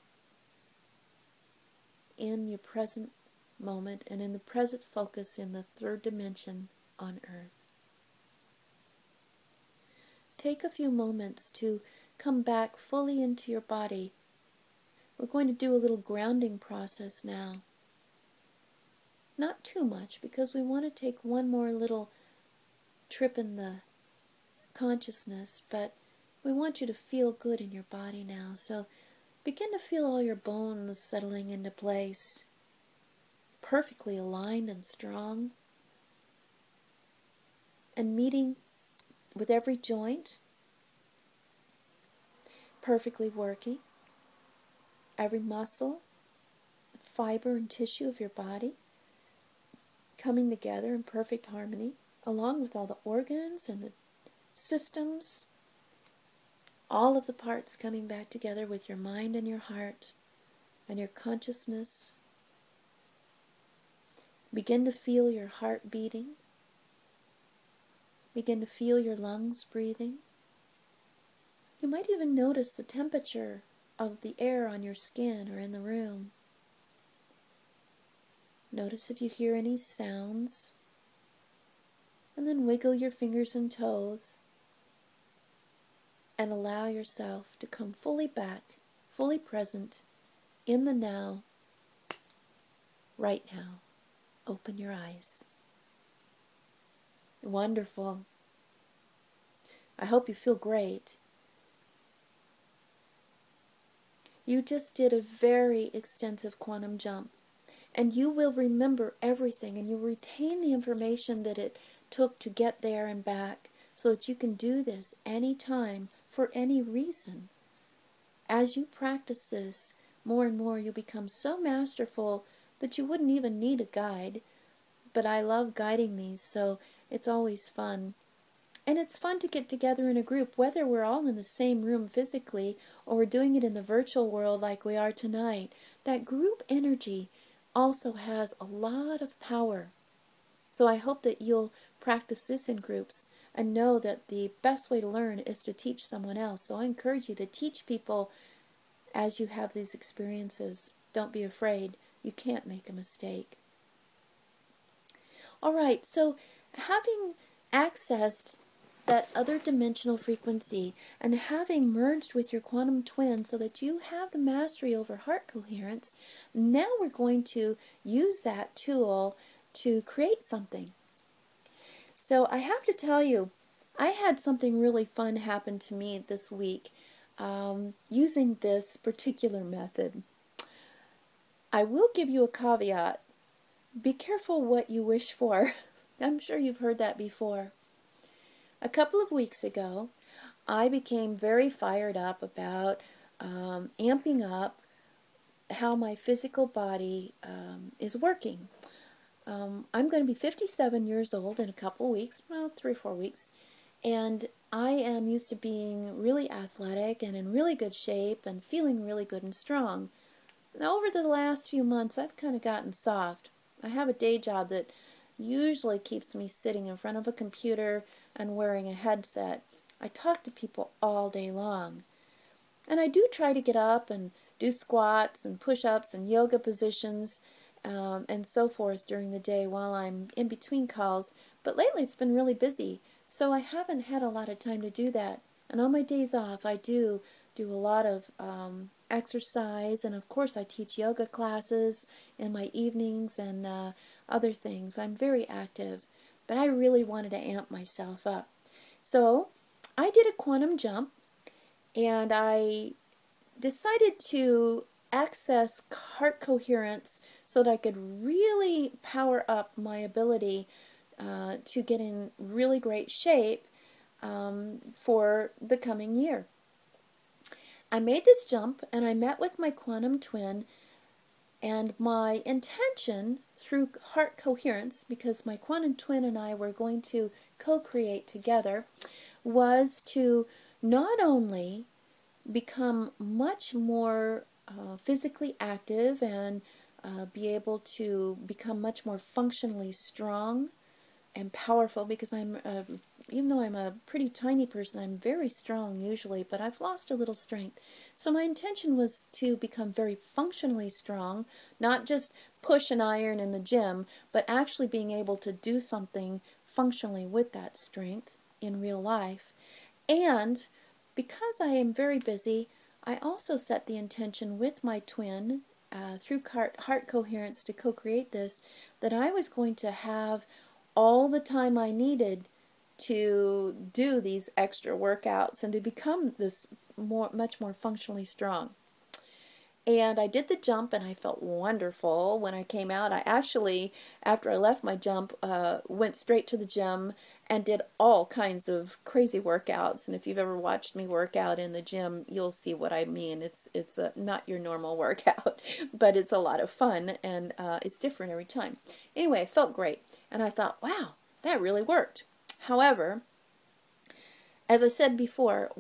in your present moment and in the present focus in the 3rd dimension on Earth. Take a few moments to come back fully into your body. We're going to do a little grounding process now. Not too much, because we want to take one more little trip in the consciousness, but we want you to feel good in your body now. So begin to feel all your bones settling into place, perfectly aligned and strong, and meeting with every joint, perfectly working, every muscle, fiber and tissue of your body coming together in perfect harmony, along with all the organs and the systems, all of the parts coming back together with your mind and your heart and your consciousness. Begin to feel your heart beating. Begin to feel your lungs breathing. You might even notice the temperature of the air on your skin or in the room. Notice if you hear any sounds. And then wiggle your fingers and toes. And allow yourself to come fully back, fully present, in the now, right now. Open your eyes. Wonderful. I hope you feel great. You just did a very extensive quantum jump, and you will remember everything, and you'll retain the information that it took to get there and back, so that you can do this anytime, for any reason. As you practice this more and more, you'll become so masterful that you wouldn't even need a guide. But I love guiding these, so it's always fun. And it's fun to get together in a group, whether we're all in the same room physically or we're doing it in the virtual world like we are tonight. That group energy also has a lot of power. So I hope that you'll practice this in groups and know that the best way to learn is to teach someone else. So I encourage you to teach people as you have these experiences. Don't be afraid. You can't make a mistake. All right, so having accessed that other dimensional frequency and having merged with your quantum twin so that you have the mastery over heart coherence, now we're going to use that tool to create something. So I have to tell you, I had something really fun happen to me this week using this particular method. I will give you a caveat. Be careful what you wish for. I'm sure you've heard that before. A couple of weeks ago, I became very fired up about amping up how my physical body is working. I'm going to be 57 years old in a couple of weeks, well, 3 or 4 weeks, and I am used to being really athletic and in really good shape and feeling really good and strong. Now, over the last few months, I've kind of gotten soft. I have a day job that usually keeps me sitting in front of a computer and wearing a headset. I talk to people all day long. And I do try to get up and do squats and push-ups and yoga positions and so forth during the day while I'm in between calls. But lately it's been really busy, so I haven't had a lot of time to do that. And on my days off, I do a lot of exercise, and of course I teach yoga classes in my evenings and other things. I'm very active, but I really wanted to amp myself up. So I did a quantum jump, and I decided to access heart coherence so that I could really power up my ability to get in really great shape for the coming year. I made this jump, and I met with my quantum twin, and my intention through heart coherence, because my quantum twin and I were going to co-create together, was to not only become much more physically active and be able to become much more functionally strong and powerful, because even though I'm a pretty tiny person, I'm very strong usually, but I've lost a little strength. So my intention was to become very functionally strong, not just push an iron in the gym, but actually being able to do something functionally with that strength in real life. And because I am very busy, I also set the intention with my twin through heart coherence to co-create this, that I was going to have all the time I needed to do these extra workouts and to become this much more functionally strong. And I did the jump, and I felt wonderful when I came out. I actually, after I left my jump, went straight to the gym and did all kinds of crazy workouts. And if you've ever watched me work out in the gym, you'll see what I mean. It's not your normal workout, but it's a lot of fun, and it's different every time. Anyway, I felt great, and I thought, wow, that really worked. However, as I said before,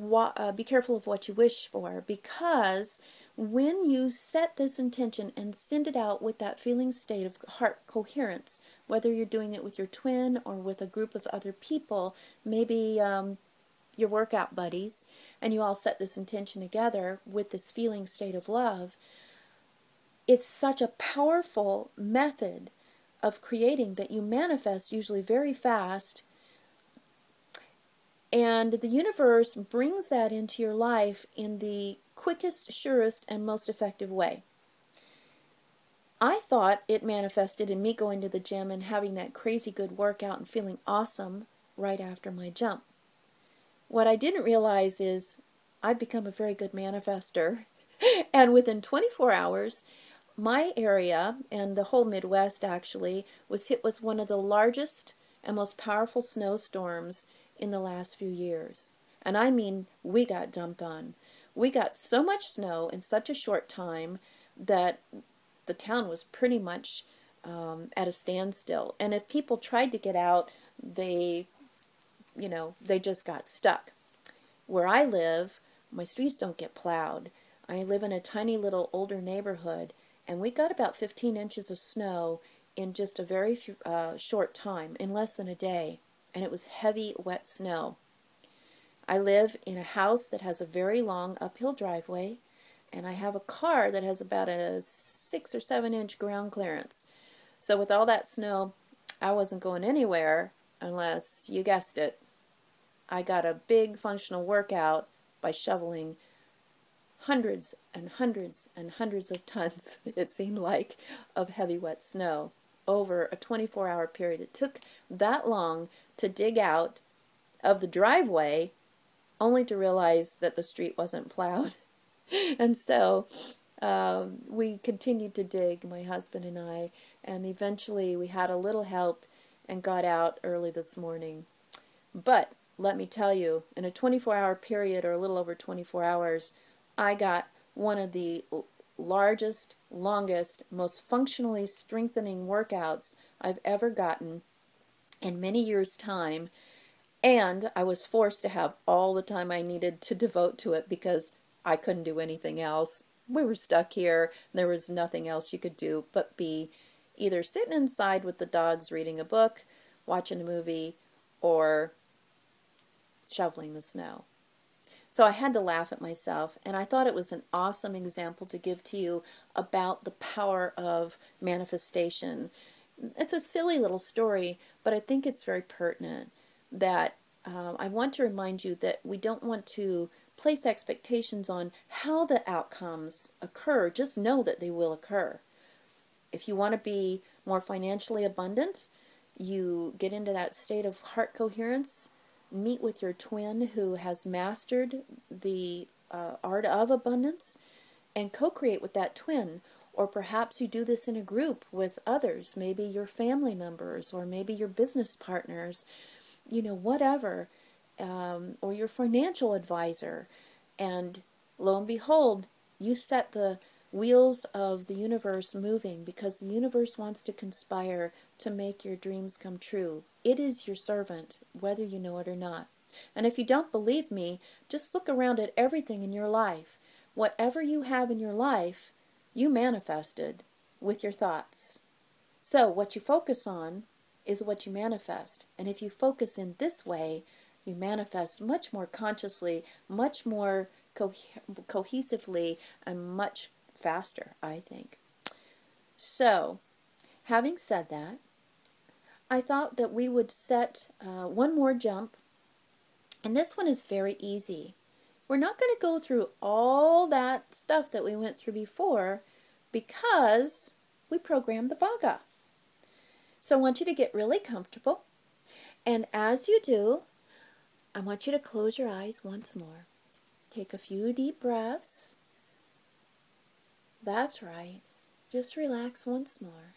be careful of what you wish for, because When you set this intention and send it out with that feeling state of heart coherence, whether you're doing it with your twin or with a group of other people, maybe your workout buddies, and you all set this intention together with this feeling state of love, it's such a powerful method of creating that you manifest usually very fast, and the universe brings that into your life in the quickest, surest, and most effective way. I thought it manifested in me going to the gym and having that crazy good workout and feeling awesome right after my jump. What I didn't realize is I've become a very good manifester. And within 24 hours, my area, and the whole Midwest actually, was hit with one of the largest and most powerful snowstorms in the last few years. And I mean, we got dumped on. We got so much snow in such a short time that the town was pretty much at a standstill. And if people tried to get out, they just got stuck. Where I live, my streets don't get plowed. I live in a tiny little older neighborhood, and we got about 15 inches of snow in just a very short time, in less than a day, and it was heavy, wet snow. I live in a house that has a very long uphill driveway, and I have a car that has about a 6 or 7 inch ground clearance. So with all that snow, I wasn't going anywhere unless, you guessed it, I got a big functional workout by shoveling hundreds and hundreds and hundreds of tons, it seemed like, of heavy wet snow over a 24-hour period. It took that long to dig out of the driveway only to realize that the street wasn't plowed. And so we continued to dig, my husband and I, and eventually we had a little help and got out early this morning. But let me tell you, in a 24-hour period, or a little over 24 hours, I got one of the largest, longest, most functionally strengthening workouts I've ever gotten in many years' time, and I was forced to have all the time I needed to devote to it because I couldn't do anything else. We were stuck here. There was nothing else you could do but be either sitting inside with the dogs reading a book, watching a movie, or shoveling the snow. So I had to laugh at myself, and I thought it was an awesome example to give to you about the power of manifestation. It's a silly little story, but I think it's very pertinent that I want to remind you that we don't want to place expectations on how the outcomes occur. Just know that they will occur. If you want to be more financially abundant, you get into that state of heart coherence, meet with your twin who has mastered the art of abundance, and co-create with that twin. Or perhaps you do this in a group with others, maybe your family members, or maybe your business partners, whatever, or your financial advisor. And lo and behold, you set the wheels of the universe moving, because the universe wants to conspire to make your dreams come true. It is your servant, whether you know it or not. And if you don't believe me, just look around at everything in your life. Whatever you have in your life, you manifested with your thoughts. So what you focus on is what you manifest. And if you focus in this way, you manifest much more consciously, much more cohesively, and much faster, I think. So, having said that, I thought that we would set one more jump, and this one is very easy. We're not going to go through all that stuff that we went through before because we programmed the Bhaga. So I want you to get really comfortable, and as you do, I want you to close your eyes once more. Take a few deep breaths. That's right. Just relax once more.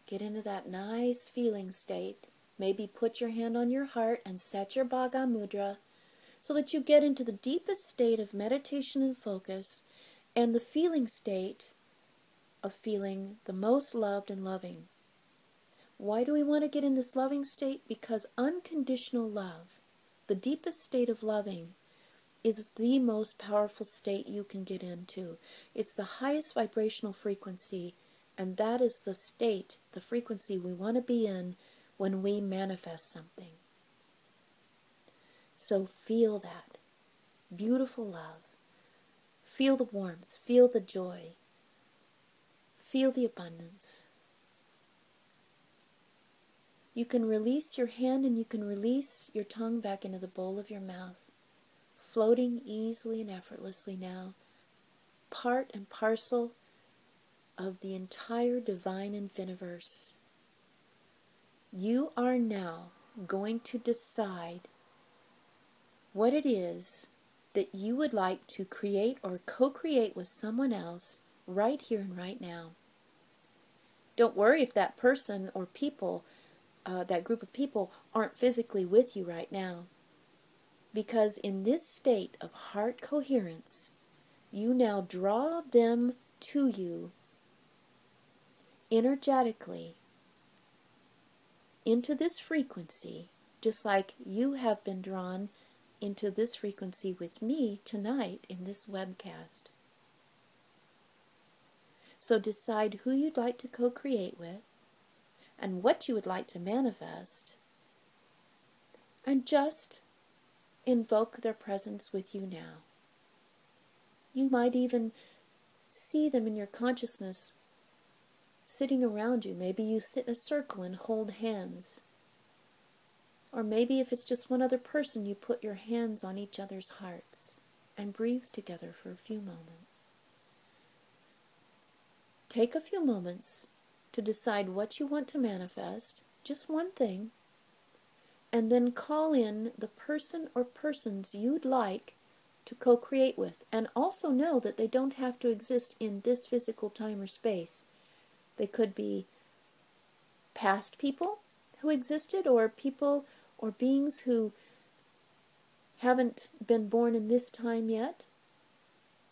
Get into that nice feeling state. Maybe put your hand on your heart and set your Bhaga Mudra so that you get into the deepest state of meditation and focus, and the feeling state of feeling the most loved and loving. Why do we want to get in this loving state? Because unconditional love, the deepest state of loving, is the most powerful state you can get into. It's the highest vibrational frequency, and that is the state, the frequency we want to be in when we manifest something. So feel that beautiful love. Feel the warmth, feel the joy, feel the abundance. You can release your hand and you can release your tongue back into the bowl of your mouth, floating easily and effortlessly now, part and parcel of the entire divine infiniverse. You are now going to decide what it is that you would like to create or co-create with someone else right here and right now. Don't worry if that person or people, that group of people, aren't physically with you right now. Because in this state of heart coherence, you now draw them to you energetically into this frequency, just like you have been drawn into this frequency with me tonight in this webcast. So decide who you'd like to co-create with and what you would like to manifest, and just invoke their presence with you now. You might even see them in your consciousness sitting around you. Maybe you sit in a circle and hold hands. Or maybe if it's just one other person, you put your hands on each other's hearts and breathe together for a few moments. Take a few moments to decide what you want to manifest, just one thing, and then call in the person or persons you'd like to co-create with. And also know that they don't have to exist in this physical time or space. They could be past people who existed, or people or beings who haven't been born in this time yet.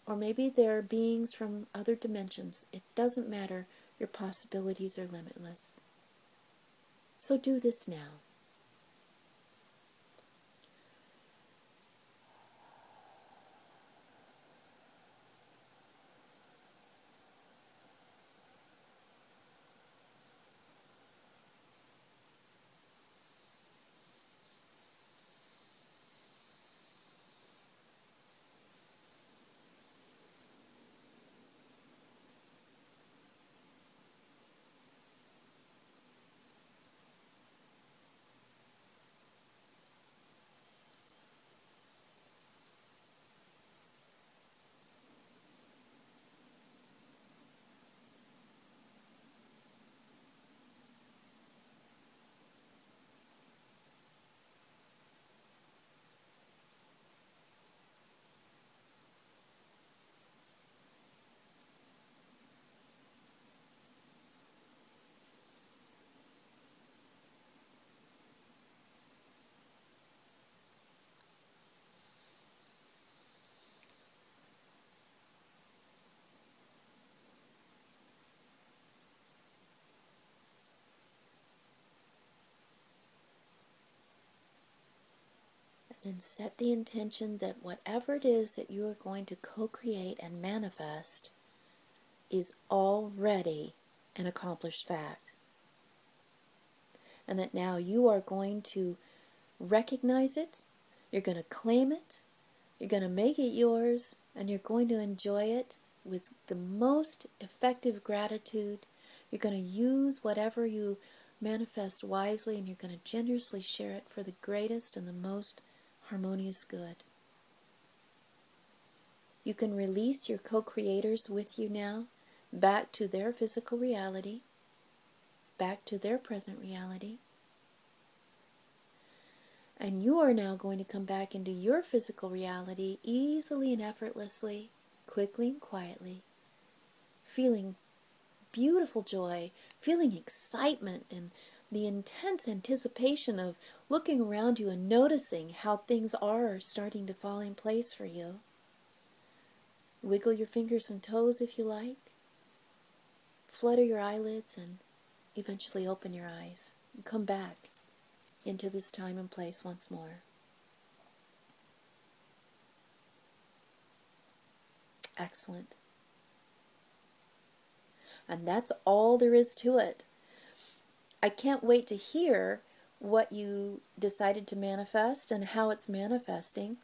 Or maybe they're beings from other dimensions. It doesn't matter. Your possibilities are limitless. So do this now. Then set the intention that whatever it is that you are going to co-create and manifest is already an accomplished fact. And that now you are going to recognize it, you're going to claim it, you're going to make it yours, and you're going to enjoy it with the most effective gratitude. You're going to use whatever you manifest wisely, and you're going to generously share it for the greatest and the most harmonious good. You can release your co-creators with you now back to their physical reality, back to their present reality. And you are now going to come back into your physical reality easily and effortlessly, quickly and quietly, feeling beautiful joy, feeling excitement and the intense anticipation of looking around you and noticing how things are starting to fall in place for you. Wiggle your fingers and toes if you like. Flutter your eyelids and eventually open your eyes. And come back into this time and place once more. Excellent. And that's all there is to it. I can't wait to hear what you decided to manifest and how it's manifesting.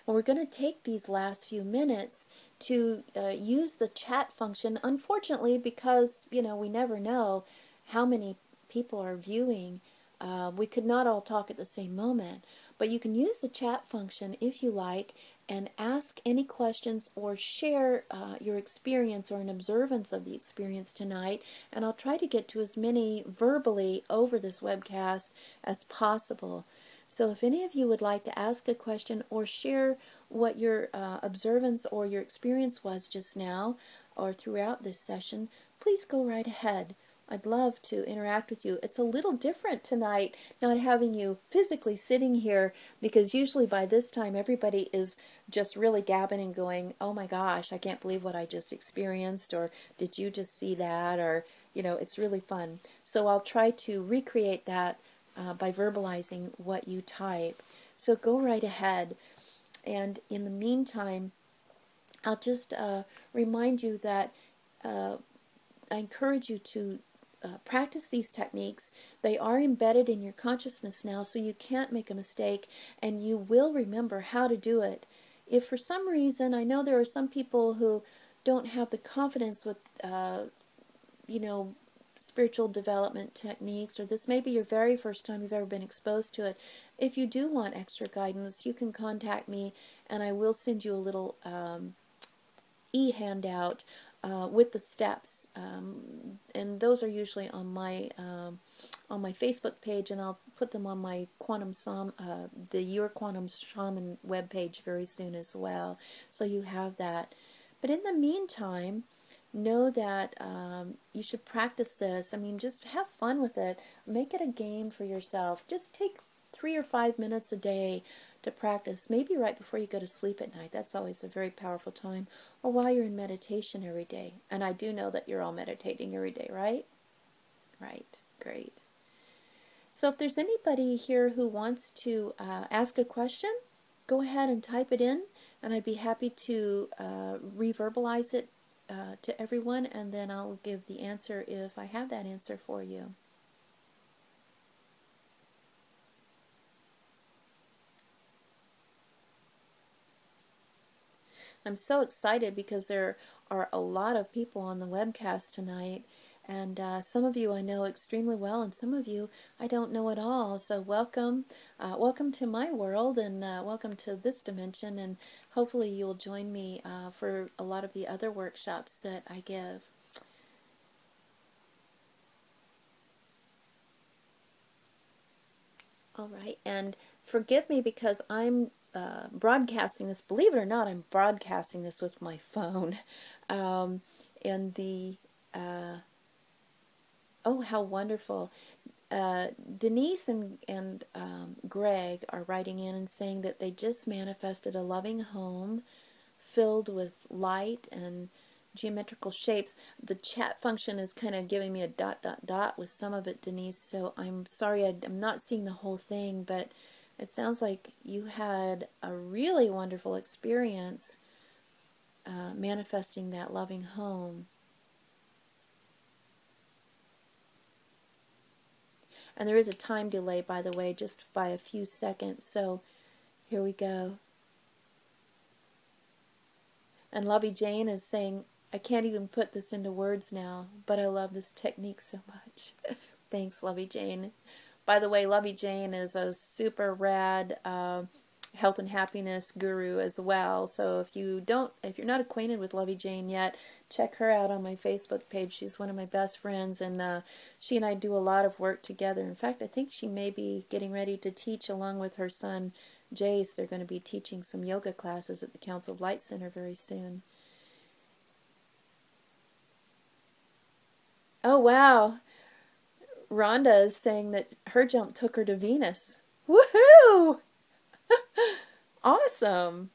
And we're going to take these last few minutes to use the chat function, unfortunately, because, we never know how many people are viewing. We could not all talk at the same moment. But you can use the chat function if you like and ask any questions or share your experience or an observance of the experience tonight. And I'll try to get to as many verbally over this webcast as possible. So if any of you would like to ask a question or share what your observance or your experience was just now or throughout this session, please go right ahead. I'd love to interact with you. It's a little different tonight, not having you physically sitting here, because usually by this time everybody is just really gabbing and going, oh my gosh, I can't believe what I just experienced, or did you just see that, or, it's really fun. So I'll try to recreate that by verbalizing what you type. So go right ahead. And in the meantime, I'll just remind you that I encourage you to practice these techniques. They are embedded in your consciousness now, so you can't make a mistake, and you will remember how to do it. If for some reason, I know there are some people who don't have the confidence with, spiritual development techniques, or this may be your very first time you've ever been exposed to it. If you do want extra guidance, you can contact me, and I will send you a little e-handout with the steps, and those are usually on my Facebook page, and I'll put them on my the Your Quantum Shaman webpage very soon as well, so you have that. But in the meantime, know that you should practice this. Just have fun with it. Make it a game for yourself. Just take 3 or 5 minutes a day to practice, maybe right before you go to sleep at night. That's always a very powerful time, or while you're in meditation every day. And I do know that you're all meditating every day, right? Right, great. So if there's anybody here who wants to ask a question, go ahead and type it in, and I'd be happy to reverbalize it to everyone, and then I'll give the answer if I have that answer for you. I'm so excited because there are a lot of people on the webcast tonight, and some of you I know extremely well, and some of you I don't know at all. So welcome, welcome to my world, and welcome to this dimension, and hopefully you'll join me for a lot of the other workshops that I give. All right, and forgive me because I'm broadcasting this. Believe it or not, I'm broadcasting this with my phone. And the oh, how wonderful! Denise and Greg are writing in and saying that they just manifested a loving home filled with light and geometrical shapes. The chat function is kind of giving me a ... with some of it, Denise, so I'm sorry I'm not seeing the whole thing, but it sounds like you had a really wonderful experience manifesting that loving home. And there is a time delay, by the way, just by a few seconds, so here we go. And Lovey Jane is saying, I can't even put this into words now, but I love this technique so much. Thanks, Lovey Jane. By the way, Lovey Jane is a super rad health and happiness guru as well. So if you're not acquainted with Lovey Jane yet, check her out on my Facebook page. She's one of my best friends, and she and I do a lot of work together. In fact, I think she may be getting ready to teach along with her son Jace. They're going to be teaching some yoga classes at the Council of Light Center very soon. Oh, wow. Rhonda is saying that her jump took her to Venus. Woohoo! Awesome.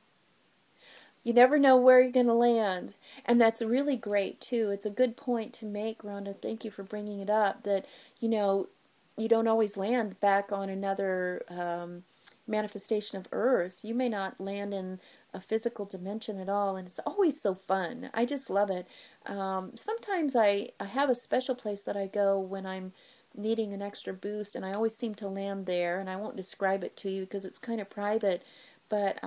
You never know where you're going to land. And that's really great, too. It's a good point to make, Rhonda. Thank you for bringing it up, that, you don't always land back on another manifestation of earth. You may not land in a physical dimension at all, and it's always so fun. I just love it. Sometimes I have a special place that I go when I'm needing an extra boost, and I always seem to land there, and I won't describe it to you because it's kind of private, but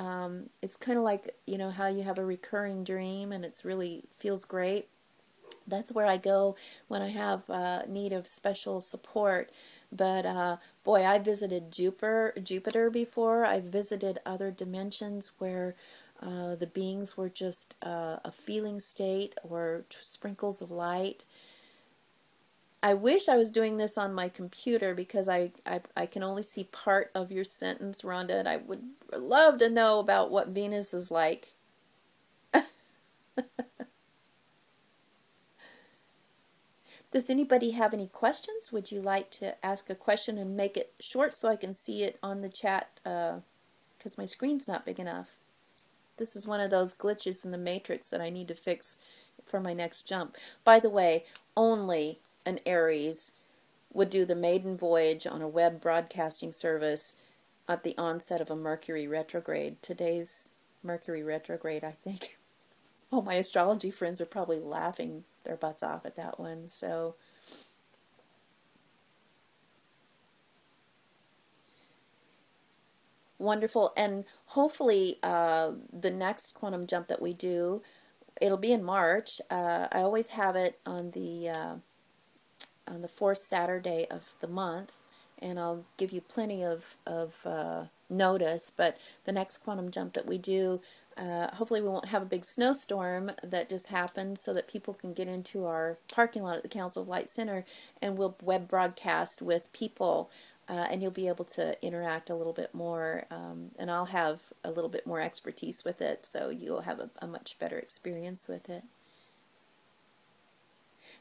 it's kind of like, you know, how you have a recurring dream and it's really feels great. That's where I go when I have need of special support. But boy, I visited Jupiter before. I've visited other dimensions where the beings were just a feeling state or sprinkles of light. I wish I was doing this on my computer because I can only see part of your sentence, Rhonda, and I would love to know about what Venus is like. Does anybody have any questions? Would you like to ask a question and make it short so I can see it on the chat because my screen's not big enough? This is one of those glitches in the matrix that I need to fix for my next jump. By the way, only an Aries would do the maiden voyage on a web broadcasting service at the onset of a Mercury retrograde. Today's Mercury retrograde, I think. Oh, my astrology friends are probably laughing their butts off at that one. So, wonderful. And hopefully the next quantum jump that we do, it'll be in March. I always have it on the fourth Saturday of the month, and I'll give you plenty of notice. But the next quantum jump that we do, hopefully we won't have a big snowstorm that just happened so that people can get into our parking lot at the Council of Light Center, and we'll web broadcast with people, and you'll be able to interact a little bit more, and I'll have a little bit more expertise with it, so you'll have a much better experience with it.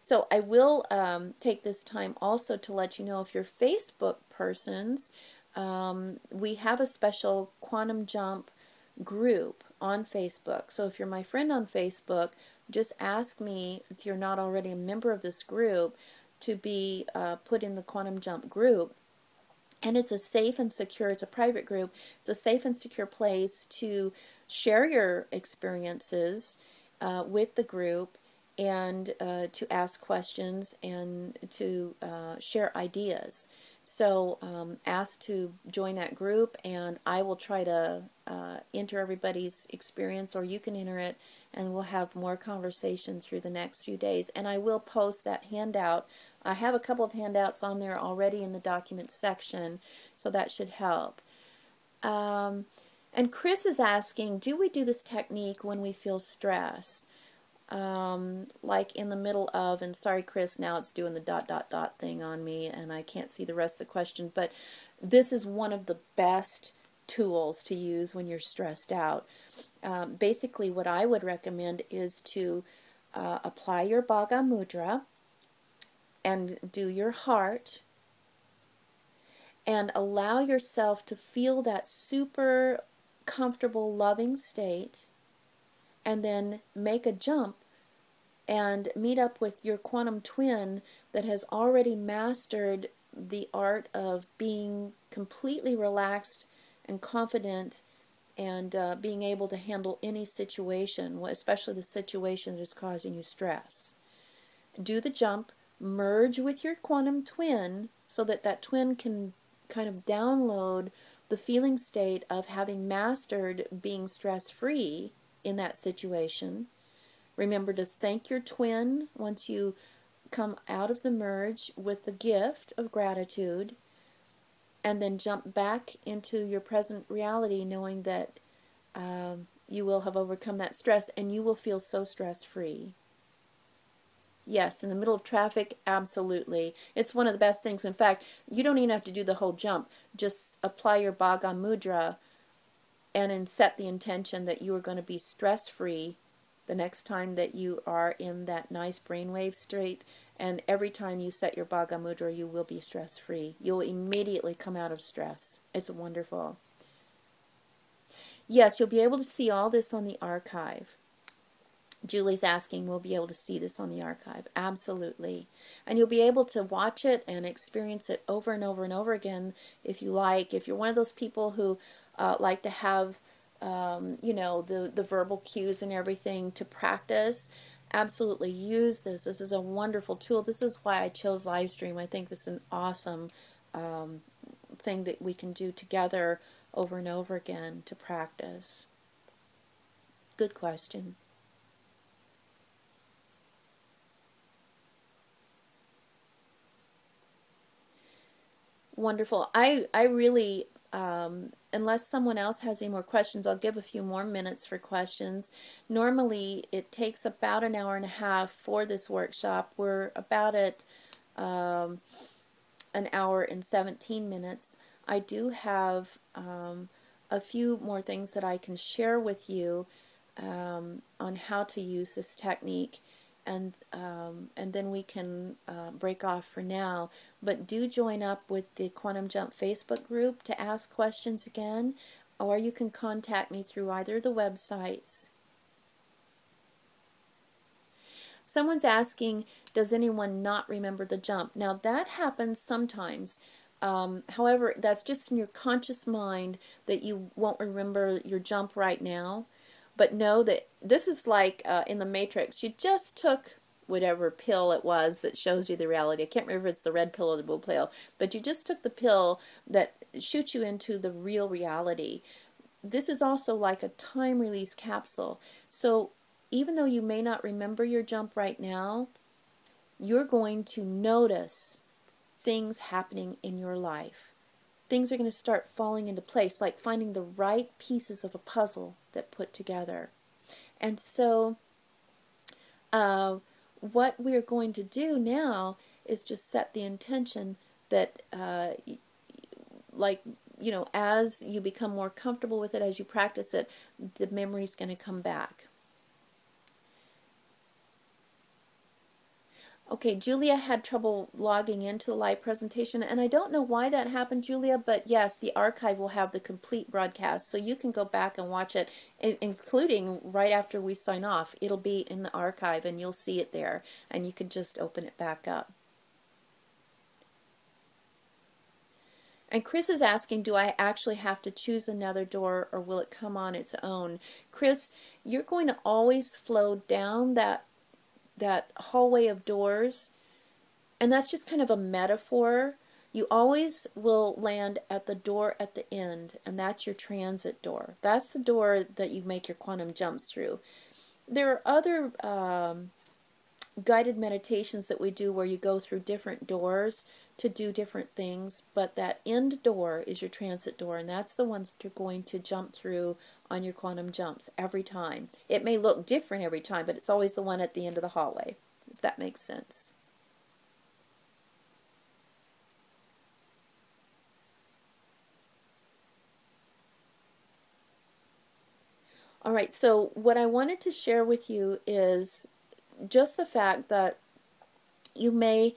So I will take this time also to let you know, if you're Facebook persons, we have a special quantum jump group on Facebook. So if you're my friend on Facebook, just ask me, if you're not already a member of this group, to be put in the quantum jump group. And it's a safe and secure, it's a private group, it's a safe and secure place to share your experiences with the group, and to ask questions and to share ideas. So ask to join that group, and I will try to enter everybody's experience, or you can enter it, and we'll have more conversation through the next few days. And I will post that handout. I have a couple of handouts on there already in the documents section, so that should help. And Chris is asking, do we do this technique when we feel stressed? Like in the middle of, and sorry Chris, now it's doing the ... thing on me and I can't see the rest of the question, but this is one of the best tools to use when you're stressed out. Basically what I would recommend is to apply your Bhaga Mudra and do your heart and allow yourself to feel that super comfortable, loving state, and then make a jump and meet up with your quantum twin that has already mastered the art of being completely relaxed and confident, and being able to handle any situation, especially the situation that is causing you stress. Do the jump, merge with your quantum twin so that that twin can kind of download the feeling state of having mastered being stress-free in that situation. Remember to thank your twin once you come out of the merge with the gift of gratitude, and then jump back into your present reality knowing that you will have overcome that stress and you will feel so stress-free. Yes, in the middle of traffic, absolutely. It's one of the best things. In fact, you don't even have to do the whole jump. Just apply your Bhaga Mudra and then set the intention that you are going to be stress-free the next time that you are in that nice brainwave state. And every time you set your Bhaga Mudra, you will be stress-free. You'll immediately come out of stress. It's wonderful. Yes, you'll be able to see all this on the archive. Julie's asking, we'll be able to see this on the archive. Absolutely. And you'll be able to watch it and experience it over and over and over again if you like. If you're one of those people who like to have, the verbal cues and everything to practice, absolutely use this. This is a wonderful tool. This is why I chose live stream. I think this is an awesome thing that we can do together over and over again to practice. Good question. Wonderful. I really, unless someone else has any more questions, I'll give a few more minutes for questions. Normally, it takes about an hour and a half for this workshop. We're about at an hour and 17 minutes. I do have a few more things that I can share with you on how to use this technique, and then we can break off for now. But do join up with the Quantum Jump Facebook group to ask questions again, or you can contact me through either of the websites. Someone's asking, does anyone not remember the jump? Now that happens sometimes. However, that's just in your conscious mind that you won't remember your jump right now. But know that this is like in the Matrix. You just took whatever pill it was that shows you the reality. I can't remember if it's the red pill or the blue pill, but you just took the pill that shoots you into the real reality. This is also like a time release capsule. So even though you may not remember your jump right now, you're going to notice things happening in your life. Things are going to start falling into place, like finding the right pieces of a puzzle that put together. And so what we're going to do now is just set the intention that, as you become more comfortable with it, as you practice it, the memory's going to come back. Okay, Julia had trouble logging into the live presentation, and I don't know why that happened, Julia, but yes, the archive will have the complete broadcast, so you can go back and watch it, including right after we sign off. It'll be in the archive, and you'll see it there, and you can just open it back up. And Chris is asking, do I actually have to choose another door, or will it come on its own? Chris, you're going to always flow down that hallway of doors, and that's just kind of a metaphor. You always will land at the door at the end, and that's your transit door. That's the door that you make your quantum jumps through. There are other guided meditations that we do where you go through different doors to do different things, but that end door is your transit door, and that's the one that you're going to jump through on your quantum jumps every time. It may look different every time, but it's always the one at the end of the hallway, if that makes sense. All right, so what I wanted to share with you is just the fact that you may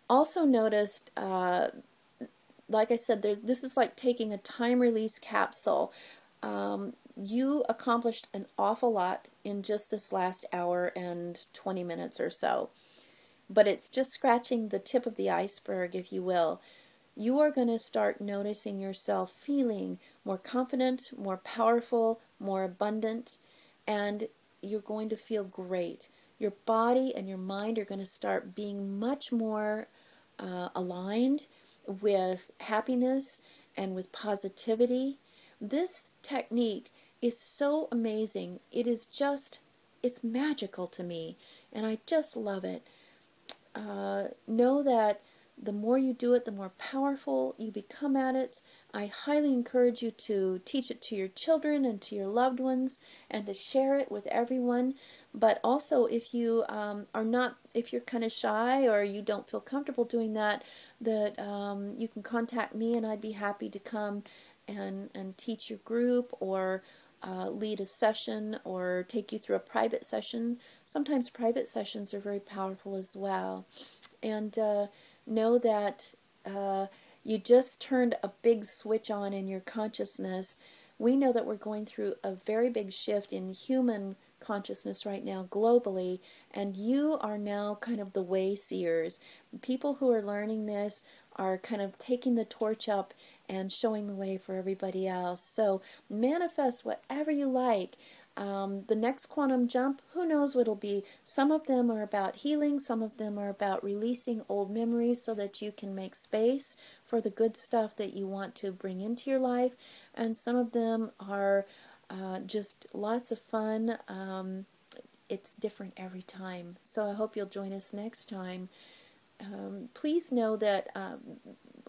also notice, like I said, this is like taking a time release capsule. You accomplished an awful lot in just this last hour and 20 minutes or so, but it's just scratching the tip of the iceberg, if you will. You are going to start noticing yourself feeling more confident, more powerful, more abundant, and you're going to feel great. Your body and your mind are going to start being much more aligned with happiness and with positivity. This technique is so amazing. It is just, it's magical to me, and I just love it. Know that the more you do it, the more powerful you become at it. I highly encourage you to teach it to your children and to your loved ones, and to share it with everyone. But also, if you if you're kind of shy or you don't feel comfortable doing that, you can contact me, and I'd be happy to come and teach your group, or lead a session, or take you through a private session. Sometimes private sessions are very powerful as well. And know that you just turned a big switch on in your consciousness We know that we're going through a very big shift in human consciousness right now globally, and you are now kind of the way seers. People who are learning this are kind of taking the torch up and showing the way for everybody else. So manifest whatever you like. The next quantum jump, who knows what it'll be. Some of them are about healing, some of them are about releasing old memories so that you can make space for the good stuff that you want to bring into your life, and some of them are just lots of fun. It's different every time. So I hope you'll join us next time. Please know that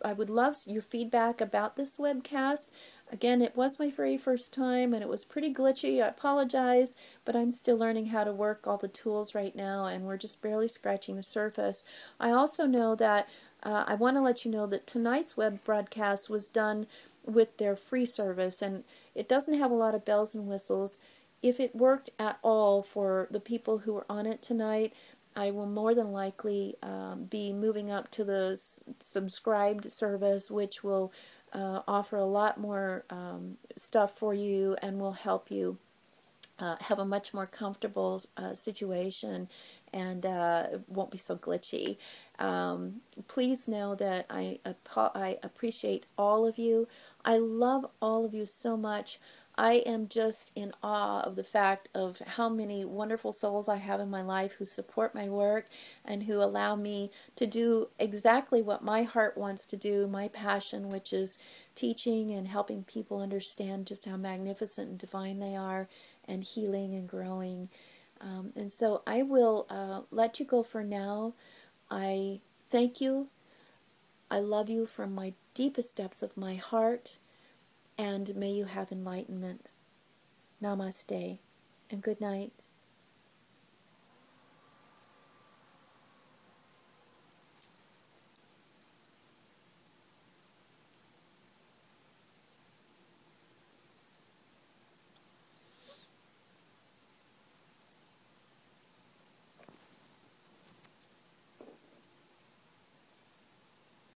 I would love your feedback about this webcast. Again, it was my very first time and it was pretty glitchy. I apologize, but I'm still learning how to work all the tools right now, and we're just barely scratching the surface. I also know that I want to let you know that tonight's web broadcast was done with their free service, and it doesn't have a lot of bells and whistles. If it worked at all for the people who were on it tonight, I will more than likely be moving up to the subscribed service, which will offer a lot more stuff for you and will help you have a much more comfortable situation, and won't be so glitchy. Please know that I appreciate all of you. I love all of you so much. I am just in awe of the fact of how many wonderful souls I have in my life who support my work and who allow me to do exactly what my heart wants to do, my passion, which is teaching and helping people understand just how magnificent and divine they are, and healing and growing. And so I will let you go for now. I thank you. I love you from my deepest depths of my heart, and may you have enlightenment. Namaste, and good night.